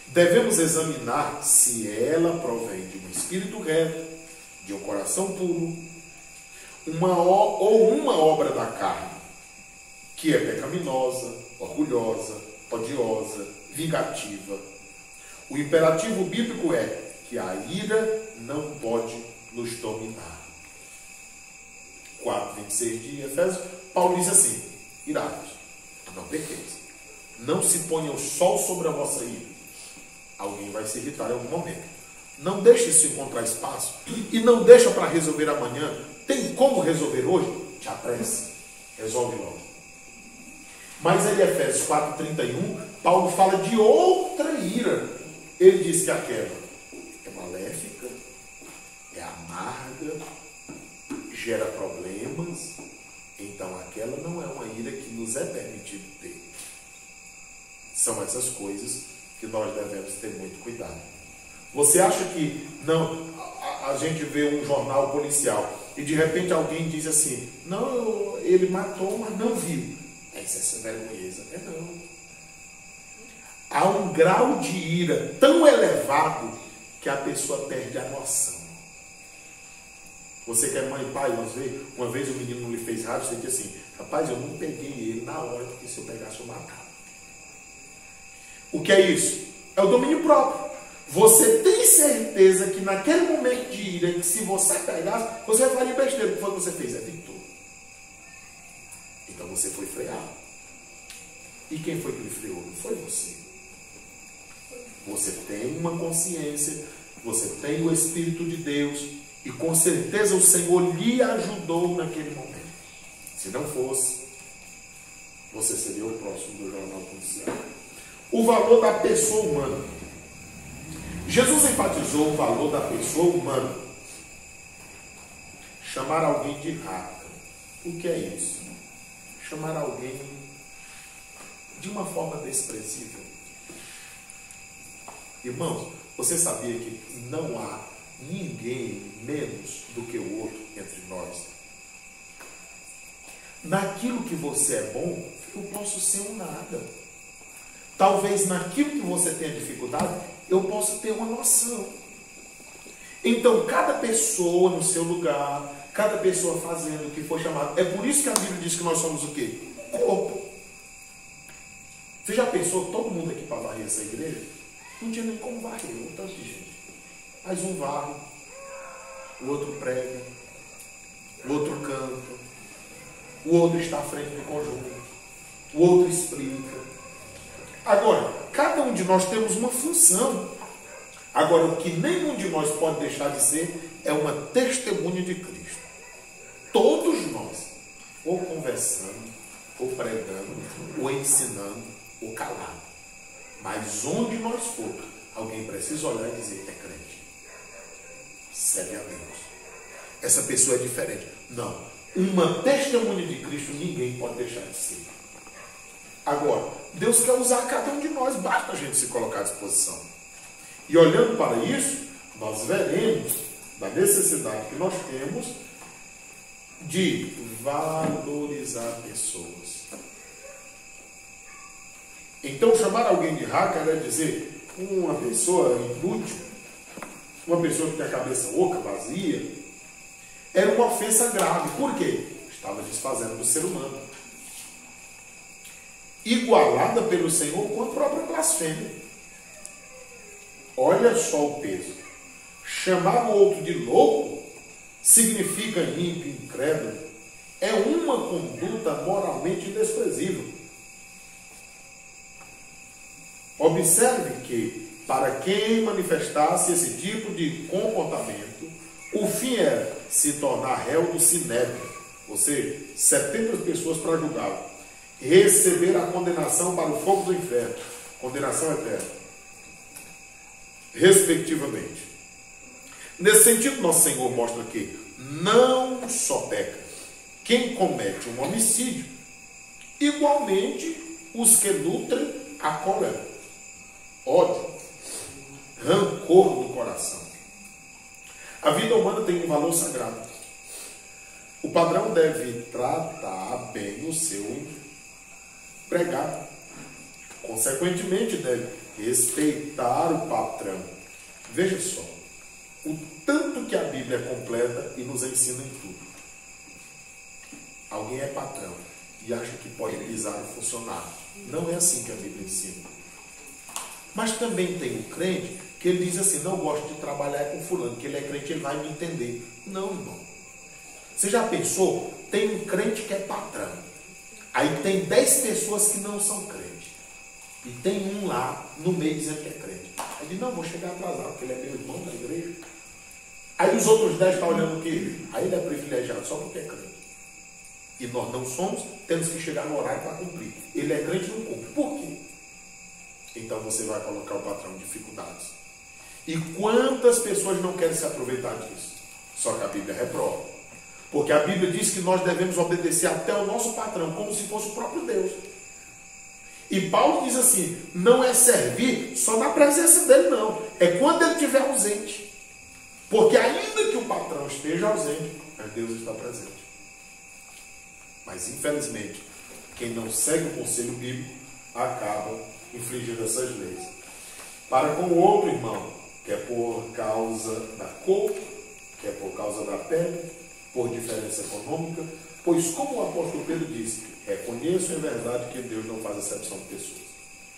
Devemos examinar se ela provém de um espírito reto, de um coração puro, ou uma obra da carne, que é pecaminosa, orgulhosa, odiosa, vingativa. O imperativo bíblico é que a ira não pode nos dominar. 4:26 de Efésios, Paulo diz assim: irados, não pequeis, não se ponha o sol sobre a vossa ira. Alguém vai se irritar em algum momento. Não deixe isso encontrar espaço e não deixa para resolver amanhã. Tem como resolver hoje? Te apresse, resolve logo. Mas em Efésios 4:31, Paulo fala de outra ira. Ele diz que aquela é maléfica, é amarga, gera problemas. Então aquela não é uma ira que nos é permitido ter. São essas coisas que nós devemos ter muito cuidado. Você acha que não? A gente vê um jornal policial e de repente alguém diz assim: não, ele matou, mas não viu. Isso é vergonheza. É não. Há um grau de ira tão elevado que a pessoa perde a noção. Você que é mãe e pai, uma vez o menino não lhe fez raiva, você diz assim: rapaz, eu não peguei ele na hora, porque se eu pegasse eu matava. O que é isso? É o domínio próprio. Você tem certeza que naquele momento de ira, que se você pegasse, você faria besteira. O que foi que você fez? Evitou. Então você foi freado. E quem foi que lhe freou? Não foi você. Você tem uma consciência, você tem o Espírito de Deus, e com certeza o Senhor lhe ajudou naquele momento. Se não fosse, você seria o próximo do jornal policial. O valor da pessoa humana. Jesus enfatizou o valor da pessoa humana. Chamar alguém de raca. O que é isso? Chamar alguém de uma forma desprezível. Irmãos, você sabia que não há ninguém menos do que o outro entre nós? Naquilo que você é bom, eu posso ser um nada. Talvez naquilo que você tenha dificuldade, eu possa ter uma noção. Então, cada pessoa no seu lugar, cada pessoa fazendo o que foi chamado. É por isso que a Bíblia diz que nós somos o quê? Corpo. Você já pensou, todo mundo aqui para varrer essa igreja? Não tinha nem como varrer, um tanto de gente. Mas um varre, o outro prega, o outro canta, o outro está à frente do conjunto, o outro explica. Agora, cada um de nós temos uma função. Agora, o que nenhum de nós pode deixar de ser é uma testemunha de Cristo. Todos nós, ou conversando, ou pregando, ou ensinando, ou calado. Mas onde nós for, alguém precisa olhar e dizer: é crente, serve a Deus. Essa pessoa é diferente. Não, uma testemunha de Cristo ninguém pode deixar de ser. Agora, Deus quer usar cada um de nós, basta a gente se colocar à disposição. E olhando para isso, nós veremos da necessidade que nós temos de valorizar pessoas. Então, chamar alguém de raca é dizer uma pessoa inútil, uma pessoa que tem a cabeça oca, vazia, era uma ofensa grave. Por quê? Estava desfazendo do ser humano. Igualada pelo Senhor com a própria blasfêmia. Olha só o peso. Chamar o outro de louco significa ímpio, incrédulo. É uma conduta moralmente desprezível. Observe que, para quem manifestasse esse tipo de comportamento, o fim era se tornar réu do sinédrio, ou seja, 70 pessoas para julgá-lo, receber a condenação para o fogo do inferno, condenação eterna, respectivamente. Nesse sentido, nosso Senhor mostra que não só peca quem comete um homicídio, igualmente os que nutrem a cólera, ódio, rancor no coração. A vida humana tem um valor sagrado. O padrão deve tratar bem o seu empregado. Consequentemente, deve respeitar o patrão. Veja só, o tanto que a Bíblia é completa e nos ensina em tudo. Alguém é patrão e acha que pode pisar no funcionário. Não é assim que a Bíblia ensina. Mas também tem um crente que ele diz assim: não gosto de trabalhar com fulano, que ele é crente, ele vai me entender. Não, irmão. Você já pensou? Tem um crente que é patrão. Aí tem 10 pessoas que não são crentes. E tem um lá no meio dizendo que é crente. Aí diz: não, vou chegar atrasado, porque ele é meu irmão da igreja. Aí os outros 10 estão olhando o que? Aí ele é privilegiado só porque é crente. E nós não somos, temos que chegar no horário para cumprir. Ele é crente e não cumpre. Por quê? Então você vai colocar o patrão em dificuldades. E quantas pessoas não querem se aproveitar disso? Só que a Bíblia reprova. Porque a Bíblia diz que nós devemos obedecer até o nosso patrão, como se fosse o próprio Deus. E Paulo diz assim: não é servir só na presença dele, não. É quando ele estiver ausente. Porque ainda que o patrão esteja ausente, mas Deus está presente. Mas infelizmente, quem não segue o conselho bíblico acaba infringindo essas leis. Para com o outro irmão, que é por causa da cor, que é por causa da pele, por diferença econômica, pois como o apóstolo Pedro disse, reconheço em verdade que Deus não faz acepção de pessoas.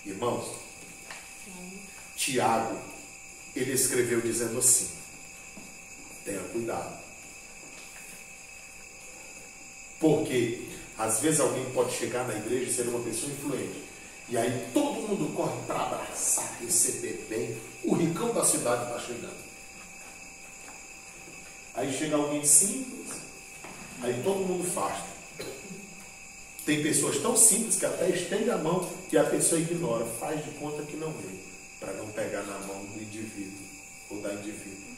Irmãos, Tiago, ele escreveu dizendo assim: tenha cuidado. Porque às vezes alguém pode chegar na igreja e ser uma pessoa influente. E aí todo mundo corre para abraçar, receber bem. O ricão da cidade está chegando. Aí chega alguém simples, aí todo mundo afasta. Tem pessoas tão simples que até estende a mão e a pessoa ignora, faz de conta que não veio, para não pegar na mão do indivíduo ou da indivídua.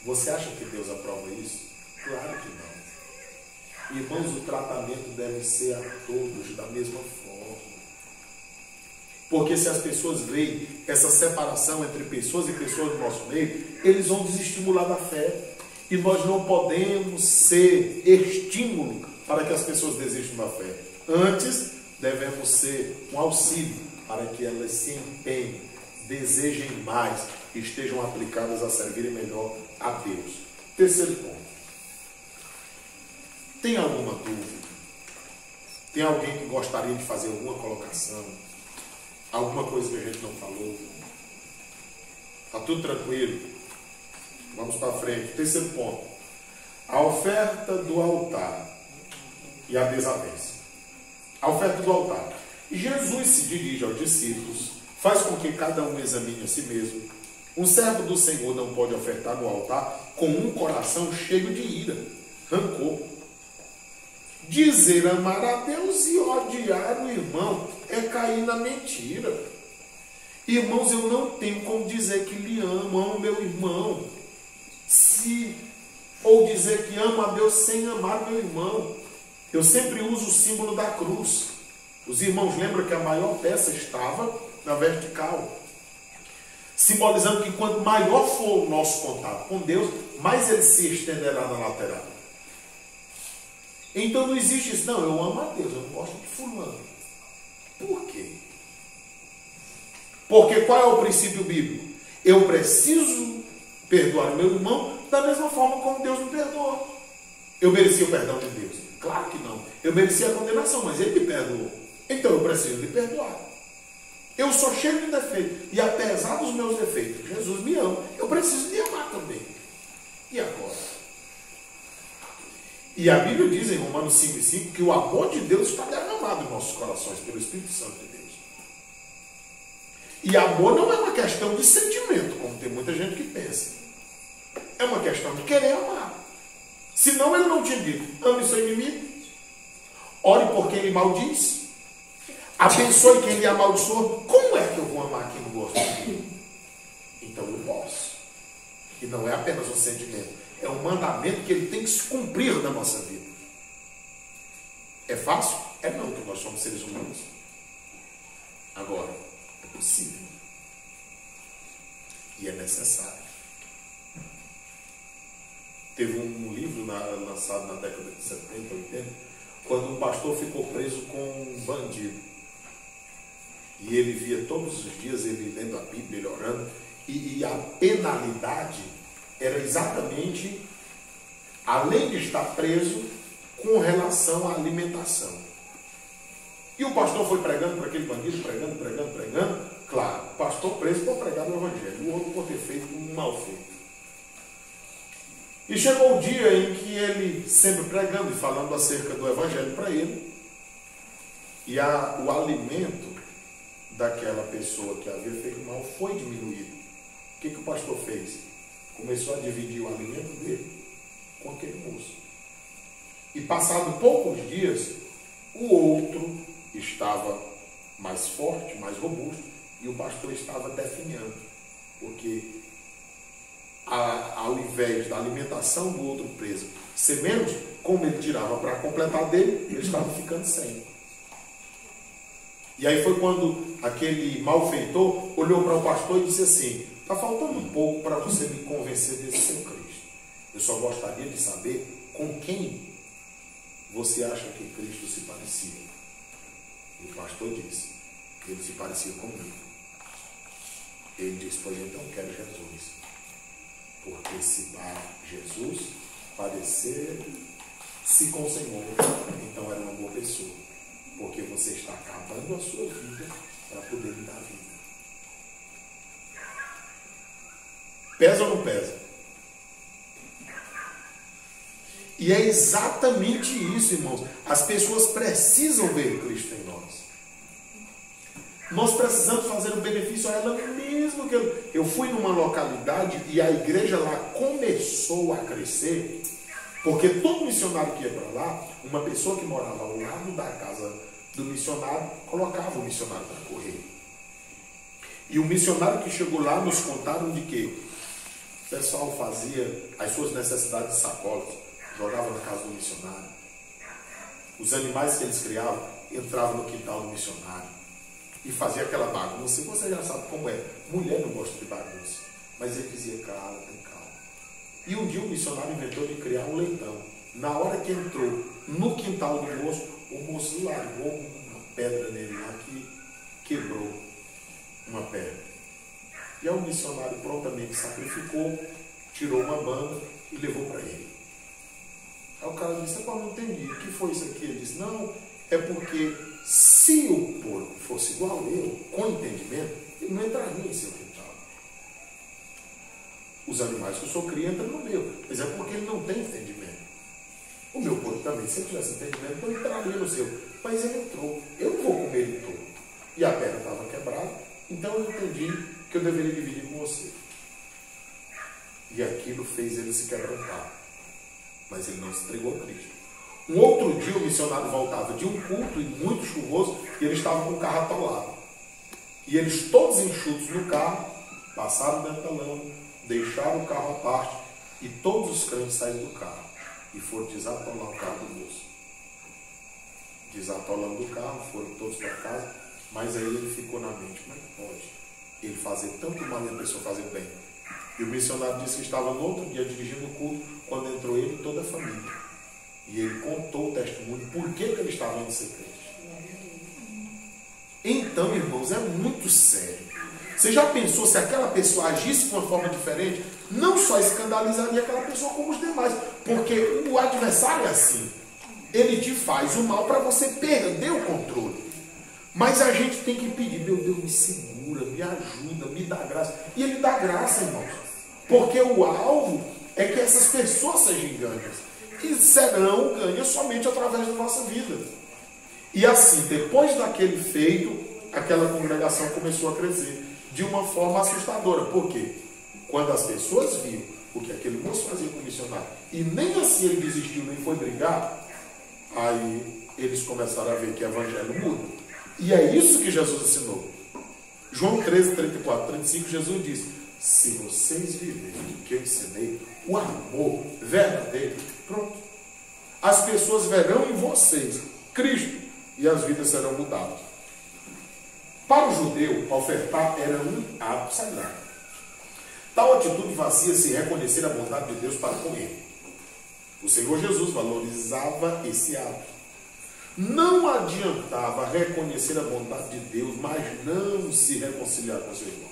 Você acha que Deus aprova isso? Claro que não. Irmãos, o tratamento deve ser a todos da mesma forma. Porque se as pessoas veem essa separação entre pessoas e pessoas do nosso meio, eles vão desestimular da fé. E nós não podemos ser estímulo para que as pessoas desistam da fé. Antes, devemos ser um auxílio para que elas se empenhem, desejem mais e estejam aplicadas a servirem melhor a Deus. Terceiro ponto. Tem alguma dúvida? Tem alguém que gostaria de fazer alguma colocação? Alguma coisa que a gente não falou? Está tudo tranquilo? Vamos para frente. Terceiro ponto. A oferta do altar e a desavença. A oferta do altar. Jesus se dirige aos discípulos, faz com que cada um examine a si mesmo. Um servo do Senhor não pode ofertar no altar com um coração cheio de ira, rancor. Dizer amar a Deus e odiar o irmão é cair na mentira. Irmãos, eu não tenho como dizer que lhe amo meu irmão, ou dizer que amo a Deus sem amar meu irmão. Eu sempre uso o símbolo da cruz. Os irmãos lembram que a maior peça estava na vertical, simbolizando que quanto maior for o nosso contato com Deus, mais ele se estenderá na lateral. Então não existe isso. Não, eu amo a Deus, eu não gosto de fulano. Por quê? Porque qual é o princípio bíblico? Eu preciso perdoar o meu irmão da mesma forma como Deus me perdoou. Eu merecia o perdão de Deus? Claro que não. Eu merecia a condenação, mas Ele me perdoou. Então eu preciso lhe perdoar. Eu sou cheio de defeitos. E apesar dos meus defeitos, Jesus me ama. Eu preciso lhe amar também. E agora? E a Bíblia diz em Romanos 5:5 que o amor de Deus está derramado em nossos corações pelo Espírito Santo de Deus. E amor não é uma questão de sentimento, como tem muita gente que pensa. É uma questão de querer amar. Senão ele não tinha dito: ame seu inimigo, ore por quem ele maldiz. Abençoe quem lhe amaldiçoa. Como é que eu vou amar quem não gosta de mim? Então eu posso. E não é apenas um sentimento. É um mandamento que ele tem que se cumprir na nossa vida. É fácil? É não, porque nós somos seres humanos. Agora, é possível. E é necessário. Teve um livro lançado na década de 70, 80, quando um pastor ficou preso com um bandido. E ele via todos os dias, ele lendo a Bíblia, ele orando, e a penalidade era exatamente, além de estar preso, com relação à alimentação. E o pastor foi pregando para aquele bandido, pregando. Claro, o pastor preso por pregar o Evangelho, o outro por ter feito um mal feito. E chegou o dia em que ele, sempre pregando e falando acerca do Evangelho para ele, e o alimento daquela pessoa que havia feito mal foi diminuído. O que o pastor fez? Começou a dividir o alimento dele com aquele moço. E passado poucos dias, o outro estava mais forte, mais robusto, e o pastor estava definhando, porque ao invés da alimentação do outro preso ser menos, como ele tirava para completar dele, ele estava ficando sem. E aí foi quando aquele malfeitor olhou para o pastor e disse assim: está faltando um pouco para você me convencer desse seu Cristo. Eu só gostaria de saber com quem você acha que Cristo se parecia. E o pastor disse: ele se parecia comigo. Ele disse: pois então quero Jesus. Porque se para Jesus parecer-se com o Senhor, então era uma boa pessoa. Porque você está acabando a sua vida para poder lhe dar vida. Pesa ou não pesa? E é exatamente isso, irmãos. As pessoas precisam ver Cristo em nós. Nós precisamos fazer um benefício a ela mesmo. Que eu fui numa localidade e a igreja lá começou a crescer, porque todo missionário que ia para lá, uma pessoa que morava ao lado da casa do missionário, colocava o missionário para correr. E o missionário que chegou lá nos contaram de que o pessoal fazia as suas necessidades de sacolas, jogava na casa do missionário. Os animais que eles criavam entravam no quintal do missionário e fazia aquela bagunça. E você já sabe como é. Mulher não gosta de bagunça. Mas ele dizia: calma, tem calma. E um dia o missionário inventou de criar um leitão. Na hora que entrou no quintal do moço, o moço largou uma pedra nele lá que quebrou uma perna. E aí o missionário prontamente sacrificou, tirou uma banda e levou para ele. Aí o cara disse: eu não entendi, o que foi isso aqui? Ele disse: não, é porque se o porco fosse igual eu, com entendimento, ele não entraria em seu quintal. Os animais que o senhor cria entram no meu, mas é porque ele não tem entendimento. O meu porco também, se ele tivesse entendimento, eu entraria no seu. Mas ele entrou. Eu não vou comer ele todo. E a perna estava quebrada, então eu entendi que eu deveria dividir com você. E aquilo fez ele se quebrantar. Mas ele não se entregou a Cristo. Um outro dia o missionário voltava de um culto e muito chuvoso, e ele estava com o carro atolado. E eles todos enxutos no carro, passaram dentro da lama, deixaram o carro à parte, e todos os crentes saíram do carro e foram desatolar o carro do moço. Desatolando o carro, foram todos para casa, mas aí ele ficou na mente: como é que pode ele fazer tanto mal e a pessoa fazer bem? E o missionário disse que estava no outro dia dirigindo o culto, quando entrou ele e toda a família. E ele contou o testemunho, por que ele estava indo ser crente. Então, irmãos, é muito sério. Você já pensou se aquela pessoa agisse de uma forma diferente? Não só escandalizaria aquela pessoa, como os demais. Porque o adversário é assim. Ele te faz o mal para você perder o controle. Mas a gente tem que pedir: meu Deus, me segura, me ajuda, me dá graça. E ele dá graça, irmãos. Porque o alvo é que essas pessoas sejam ganhas. E serão ganhas somente através da nossa vida. E assim, depois daquele feito, aquela congregação começou a crescer de uma forma assustadora. Por quê? Quando as pessoas viram o que aquele moço fazia com o missionário, e nem assim ele desistiu, nem foi brigar, aí eles começaram a ver que o evangelho muda. E é isso que Jesus ensinou. João 13, 34, 35, Jesus diz: se vocês viverem o que eu ensinei, o amor verdadeiro, pronto. As pessoas verão em vocês Cristo e as vidas serão mudadas. Para o judeu, ofertar era um ato sagrado. Tal atitude fazia-se reconhecer a bondade de Deus para com ele. O Senhor Jesus valorizava esse ato. Não adiantava reconhecer a bondade de Deus, mas não se reconciliar com seu irmão.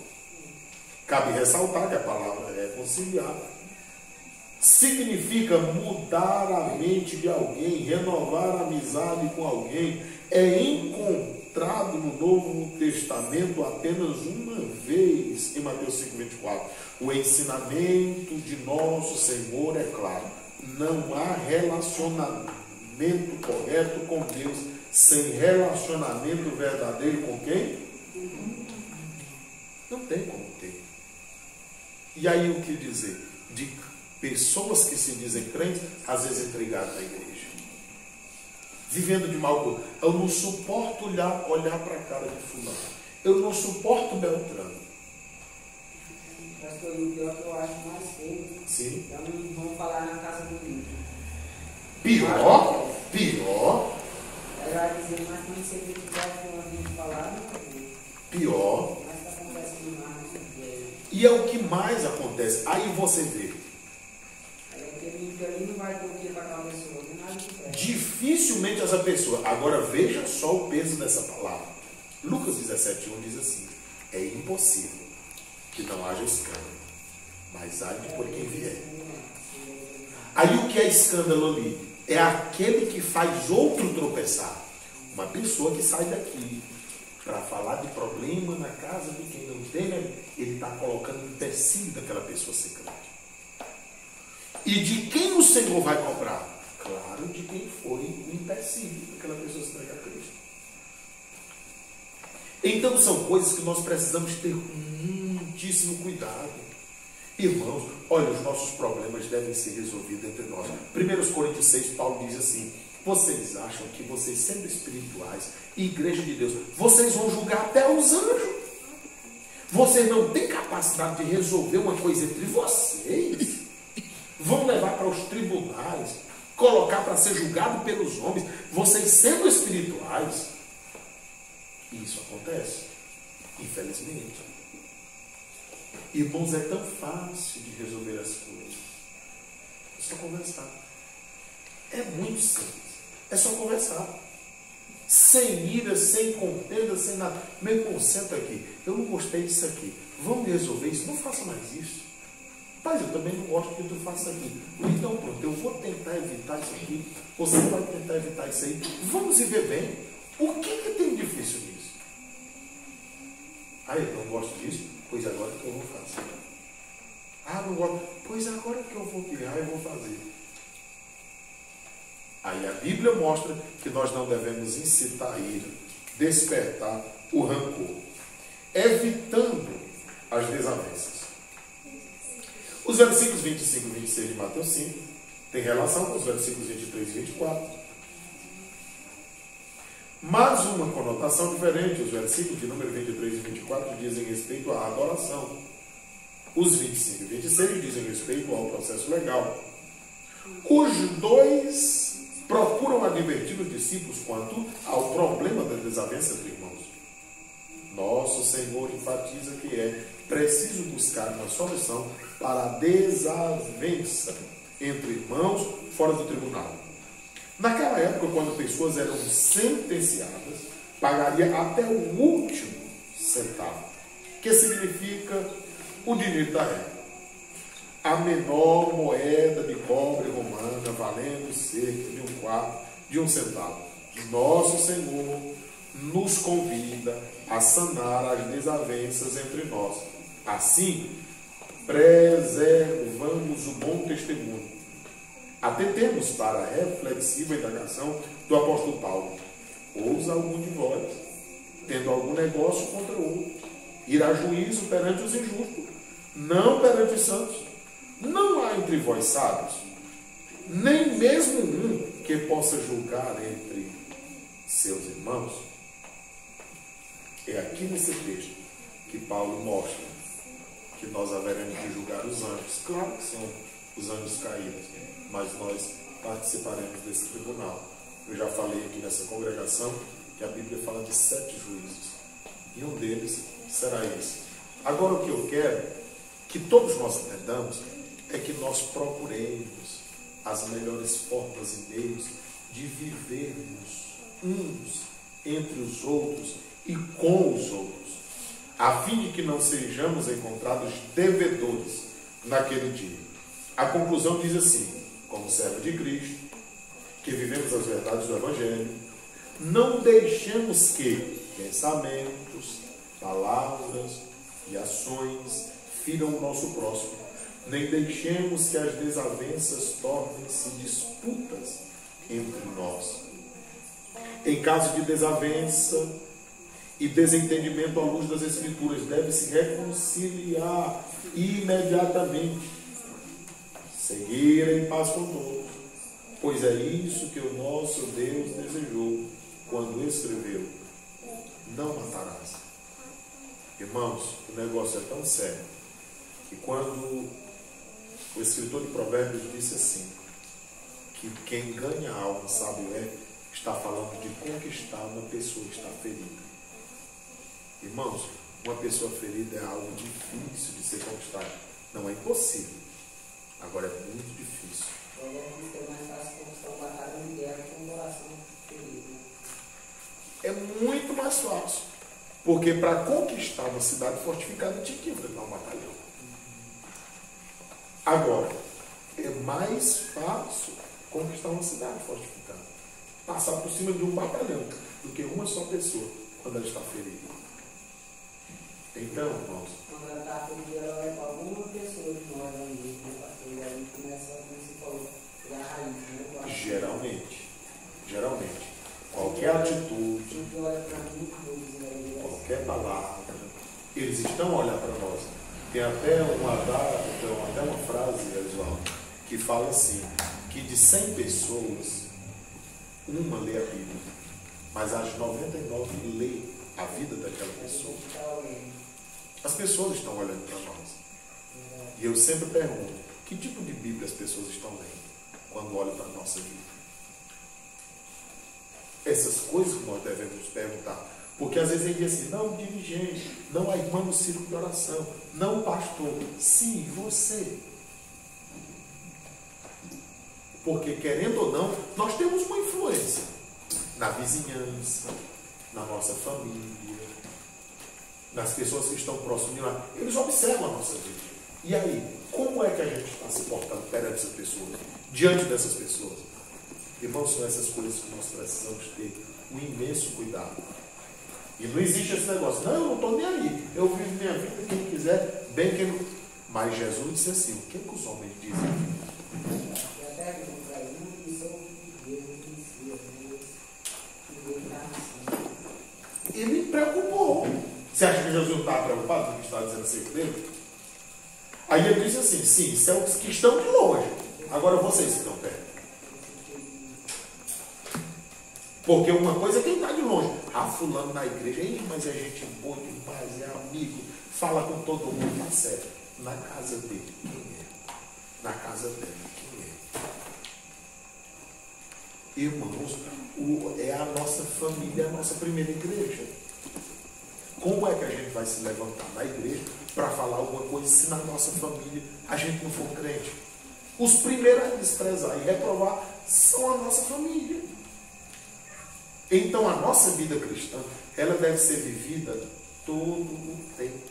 Cabe ressaltar que a palavra reconciliar significa mudar a mente de alguém, renovar a amizade com alguém. É encontrado no Novo Testamento apenas uma vez, em Mateus 5,24. O ensinamento de nosso Senhor é claro: não há relacionamento correto com Deus sem relacionamento verdadeiro com quem? Não tem como ter. E aí o que dizer? De pessoas que se dizem crentes, às vezes intrigadas na igreja, vivendo de mal. Eu não suporto olhar para a cara de fulano. Eu não suporto Beltrano. Pastor, o pior que eu acho mais feio, Sim. é um irmão falar na casa do livro. Pior. Aí vai dizer, mas quando você vê que pode uma gente falar, não é. Pior. Mas está acontecendo mais. E é o que mais acontece. Aí você vê. Aí aquele livro ali não vai ter o que para aquela pessoa, não é nada que presta. Dificilmente essa pessoa. Agora veja só o peso dessa palavra. Lucas 17:1 diz assim: é impossível que não haja escândalo, mas há de por quem vier. Aí o que é escândalo ali? É aquele que faz outro tropeçar. Uma pessoa que sai daqui para falar de problema na casa de quem não tem, ele está colocando um empecilho daquela pessoa ser crente. E de quem o Senhor vai cobrar? Claro, de quem foi o empecilho daquela pessoa se entregar a Cristo. Então são coisas que nós precisamos ter muitíssimo cuidado. Irmãos, olha, os nossos problemas devem ser resolvidos entre nós. 1 Coríntios 6, Paulo diz assim: vocês acham que vocês, sendo espirituais, igreja de Deus, vocês vão julgar até os anjos? Vocês não têm capacidade de resolver uma coisa entre vocês? Vão levar para os tribunais, colocar para ser julgado pelos homens, vocês sendo espirituais? Isso acontece, infelizmente. Irmãos, é tão fácil de resolver as coisas. É só conversar. É muito simples. É só conversar. Sem ira, sem contenda, sem nada. Meu irmão, senta aqui. Eu não gostei disso aqui. Vamos resolver isso? Não faça mais isso. Mas eu também não gosto que tu faça aqui. Então pronto, eu vou tentar evitar isso aqui. Você vai tentar evitar isso aí. Vamos viver bem. O que tem difícil nisso? Ah, eu não gosto disso? Pois agora que eu vou fazer. Ah, não gosto. Pois agora que eu vou criar, eu vou fazer. Aí a Bíblia mostra que nós não devemos incitar a ira, despertar o rancor, evitando as desavenças. Os versículos 25 e 26 de Mateus 5 têm relação com os versículos 23 e 24. Mas uma conotação diferente. Os versículos de número 23 e 24 dizem respeito à adoração. Os 25 e 26 dizem respeito ao processo legal. Os dois procuram advertir os discípulos quanto ao problema da desavença entre irmãos. Nosso Senhor enfatiza que é preciso buscar uma solução para a desavença entre irmãos fora do tribunal. Naquela época, quando pessoas eram sentenciadas, pagaria até o último centavo, que significa o dinheiro da época. A menor moeda de cobre romana, valendo cerca de um quarto de um centavo. Nosso Senhor nos convida a sanar as desavenças entre nós. Assim, preservamos o bom testemunho. Atentemos para a reflexiva indagação do apóstolo Paulo. Ousa algum de vós, tendo algum negócio contra outro, ir a juízo perante os injustos, não perante os santos. Não há entre vós sábios, nem mesmo um que possa julgar entre seus irmãos. É aqui nesse texto que Paulo mostra que nós haveremos de julgar os anjos. Claro que são os anjos caídos, mas nós participaremos desse tribunal. Eu já falei aqui nessa congregação que a Bíblia fala de 7 juízos, e um deles será esse. Agora, o que eu quero que todos nós entendamos é que nós procuremos as melhores formas e meios de vivermos uns entre os outros e com os outros, a fim de que não sejamos encontrados devedores naquele dia. A conclusão diz assim: como servo de Cristo, que vivemos as verdades do Evangelho, não deixemos que pensamentos, palavras e ações firam o nosso próximo, nem deixemos que as desavenças tornem-se disputas entre nós. Em caso de desavença e desentendimento à luz das Escrituras, deve-se reconciliar imediatamente, seguir em paz com todos, pois é isso que o nosso Deus desejou quando escreveu: não matarás. Irmãos, o negócio é tão sério que quando o escritor de Provérbios disse assim, que quem ganha a alma, sábio é, está falando de conquistar uma pessoa que está ferida. Irmãos, uma pessoa ferida é algo difícil de ser conquistado. Não é impossível, agora é muito difícil. É muito mais fácil, porque para conquistar uma cidade fortificada tinha que enfrentar um batalhão. Agora, é mais fácil conquistar uma cidade fortificada, passar por cima de um batalhão, do que uma só pessoa quando ela está ferida. Então, irmãos, quando ela está ferida, ela vai para alguma pessoa de nós ali, e aí começa, como você falou, a raiz, né? Geralmente, qualquer atitude, qualquer palavra, eles estão a olhar para nós. Tem até uma frase, João, que fala assim, que de 100 pessoas, uma lê a Bíblia, mas as 99 lê a vida daquela pessoa. As pessoas estão olhando para nós. E eu sempre pergunto, que tipo de Bíblia as pessoas estão lendo quando olham para a nossa vida? Essas coisas que nós devemos perguntar. Porque às vezes ele diz assim, não o dirigente, não a irmã no círculo de oração, não o pastor. Sim, você. Porque, querendo ou não, nós temos uma influência na vizinhança, na nossa família, nas pessoas que estão próximas de nós. Eles observam a nossa vida. E aí, como é que a gente está se portando perante essas pessoas, diante dessas pessoas? Irmãos, são essas coisas que nós precisamos ter um imenso cuidado. E não existe esse negócio, não, eu não estou nem aí, eu vivo minha vida, quem quiser, bem quem não. Mas Jesus disse assim, o que os homens dizem? Ele preocupou. Você acha que Jesus não estava preocupado com o que estava dizendo acerca dele? Aí ele disse assim, sim, isso é os que estão de longe, agora vocês que estão perto. Porque uma coisa é quem está de longe. Fulano na igreja, mas é gente boa demais, é amigo, fala com todo mundo, tá certo. Na casa dele, quem é? Na casa dela, quem é? Irmãos, é a nossa família, é a nossa primeira igreja. Como é que a gente vai se levantar na igreja para falar alguma coisa se na nossa família a gente não for crente? Os primeiros a desprezar e reprovar são a nossa família. Então a nossa vida cristã, ela deve ser vivida todo o tempo.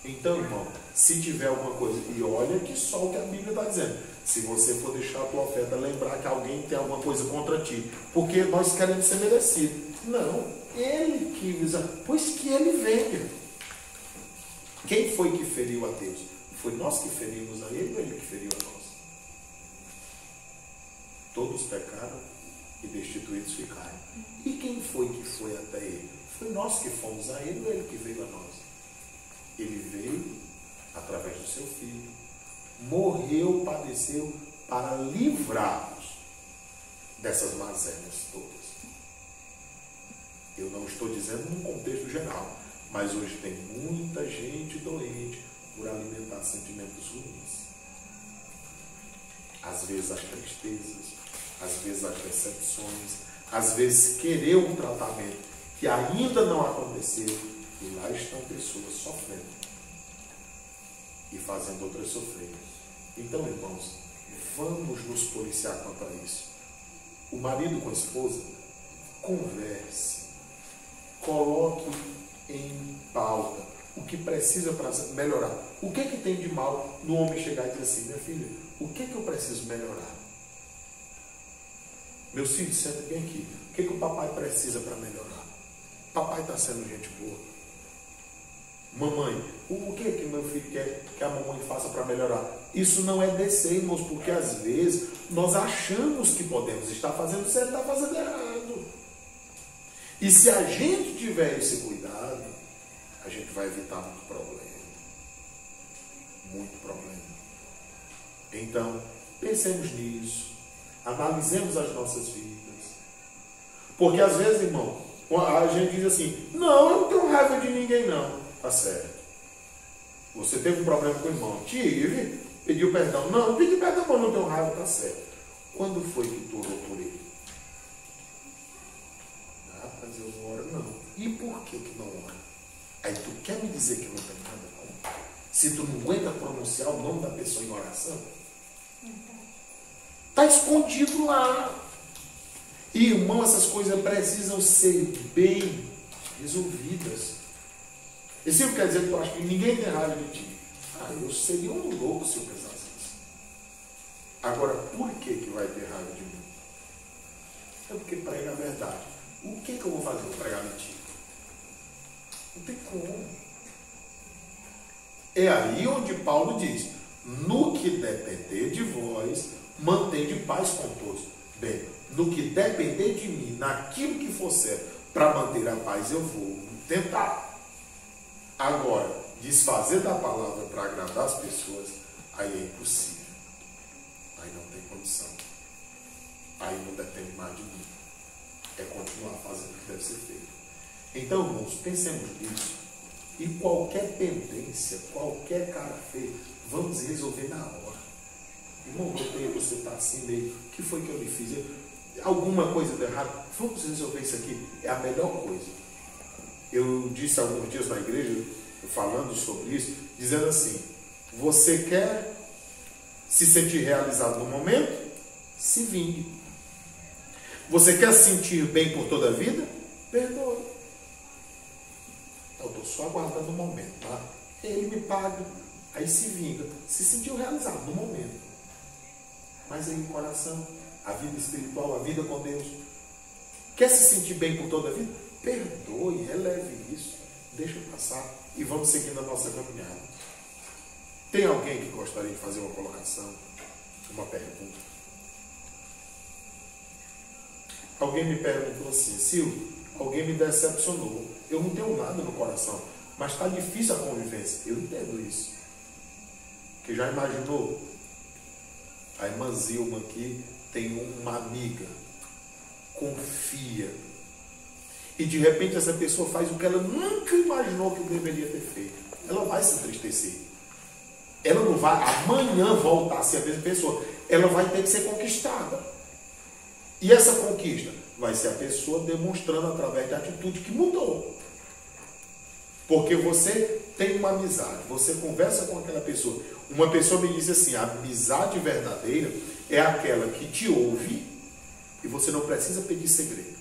Então, irmão, se tiver alguma coisa, e olha que só o que a Bíblia está dizendo, se você for deixar a tua oferta, lembrar que alguém tem alguma coisa contra ti, porque nós queremos ser merecidos. Não, ele que usa, pois que ele venha. Quem foi que feriu a Deus? Foi nós que ferimos a ele ou ele que feriu a nós? Todos pecaram e destituídos ficaram. E quem foi que foi até ele? Foi nós que fomos a ele ou ele que veio a nós? Ele veio através do seu filho, morreu, padeceu para livrar-nos dessas mazelas todas. Eu não estou dizendo num contexto geral, mas hoje tem muita gente doente por alimentar sentimentos ruins. Às vezes as tristezas, às vezes as decepções, às vezes querer um tratamento que ainda não aconteceu, e lá estão pessoas sofrendo e fazendo outras sofrer. Então, irmãos, vamos nos policiar quanto a isso. O marido com a esposa, converse, coloque em pauta o que precisa para melhorar. O que tem de mal no homem chegar e dizer assim: minha filha, o que eu preciso melhorar? Meus filhos, sentem bem aqui. O que o papai precisa para melhorar? Papai está sendo gente boa. Mamãe, o que meu filho quer que a mamãe faça para melhorar? Isso não é descer, irmãos, porque às vezes nós achamos que podemos estar fazendo certo e estar fazendo errado. E se a gente tiver esse cuidado, a gente vai evitar muito problema. Muito problema. Então, pensemos nisso. Analisemos as nossas vidas. Porque às vezes, irmão, a gente diz assim: não, eu não tenho raiva de ninguém não. Tá certo. Você teve um problema com o irmão? Tive. Pediu perdão? Não, não pedi perdão, mas não tenho raiva. Tá certo. Quando foi que tu orou por ele? Ah, mas eu não oro não. E por que não ora? Aí tu quer me dizer que não tem nada com? Se tu não aguenta pronunciar o nome da pessoa em oração? Está escondido lá. E, irmão, essas coisas precisam ser bem resolvidas. Isso não quer dizer que tu acha que ninguém tem raiva de ti. Ah, eu seria um louco se eu pensasse isso. Agora, por que vai ter raiva de mim? É porque prega a verdade. O que eu vou fazer para pregar mentira? Não tem como. É aí onde Paulo diz: no que depender de vós, mantende paz com todos. Bem, no que depender de mim, naquilo que for certo, para manter a paz, eu vou tentar. Agora, desfazer da palavra para agradar as pessoas, aí é impossível. Aí não tem condição. Aí não depende mais de mim. É continuar fazendo o que deve ser feito. Então, irmãos, pensemos nisso. E qualquer pendência, qualquer cara feio, vamos resolver na hora. Irmão, você está assim meio, o que foi que eu lhe fiz? Alguma coisa de errado? Vamos resolver isso aqui. É a melhor coisa. Eu disse alguns dias na igreja, falando sobre isso, dizendo assim: você quer se sentir realizado no momento? Se vingue. Você quer se sentir bem por toda a vida? Perdoe. Eu estou só aguardando o momento, tá? Ele me paga, aí se vinga. Se sentiu realizado no momento. Mas aí o coração, a vida espiritual, a vida com Deus. Quer se sentir bem por toda a vida? Perdoe, releve isso, deixa passar e vamos seguindo a nossa caminhada. Tem alguém que gostaria de fazer uma colocação, uma pergunta? Alguém me perguntou assim: Silvio, alguém me decepcionou, eu não tenho nada no coração, mas está difícil a convivência. Eu entendo isso. Que já imaginou? A irmã Zilma aqui tem uma amiga, confia, e de repente essa pessoa faz o que ela nunca imaginou que deveria ter feito. Ela vai se entristecer. Ela não vai amanhã voltar a ser a mesma pessoa. Ela vai ter que ser conquistada. E essa conquista vai ser a pessoa demonstrando através da atitude que mudou. Porque você tem uma amizade, você conversa com aquela pessoa. Uma pessoa me diz assim: a amizade verdadeira é aquela que te ouve e você não precisa pedir segredo.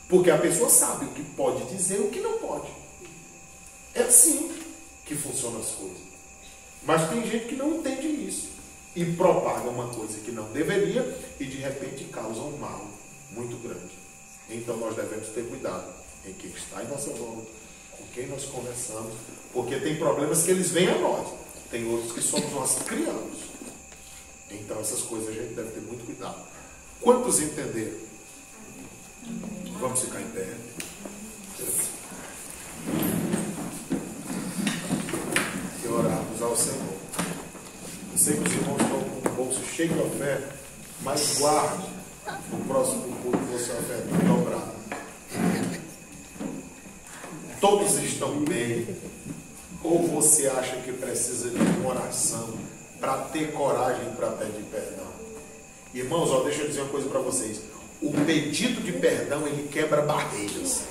Porque a pessoa sabe o que pode dizer e o que não pode. É assim que funcionam as coisas. Mas tem gente que não entende isso. E propaga uma coisa que não deveria e de repente causa um mal muito grande. Então nós devemos ter cuidado em quem está em nossa volta, com quem nós conversamos, porque tem problemas que eles vêm a nós. Tem outros que somos nós que criamos. Então essas coisas a gente deve ter muito cuidado. Quantos entenderam? Vamos ficar em pé. E orarmos ao Senhor. Eu sei que os irmãos estão com o bolso cheio de oferta, mas guarde no próximo culto você oferta dobrada. todos estão bem? Ou você acha que precisa de uma oração para ter coragem para pedir perdão? Irmãos, ó, deixa eu dizer uma coisa para vocês. O pedido de perdão, ele quebra barreiras.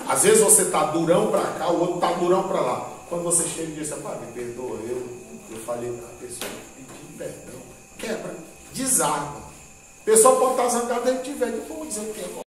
Às vezes você está durão para cá, o outro está durão para lá. Quando você chega e diz assim, me perdoa, eu falei para a pessoa, pedi perdão. Quebra, desarma. A pessoa pode estar zangada, ele tiver, depois dizer que é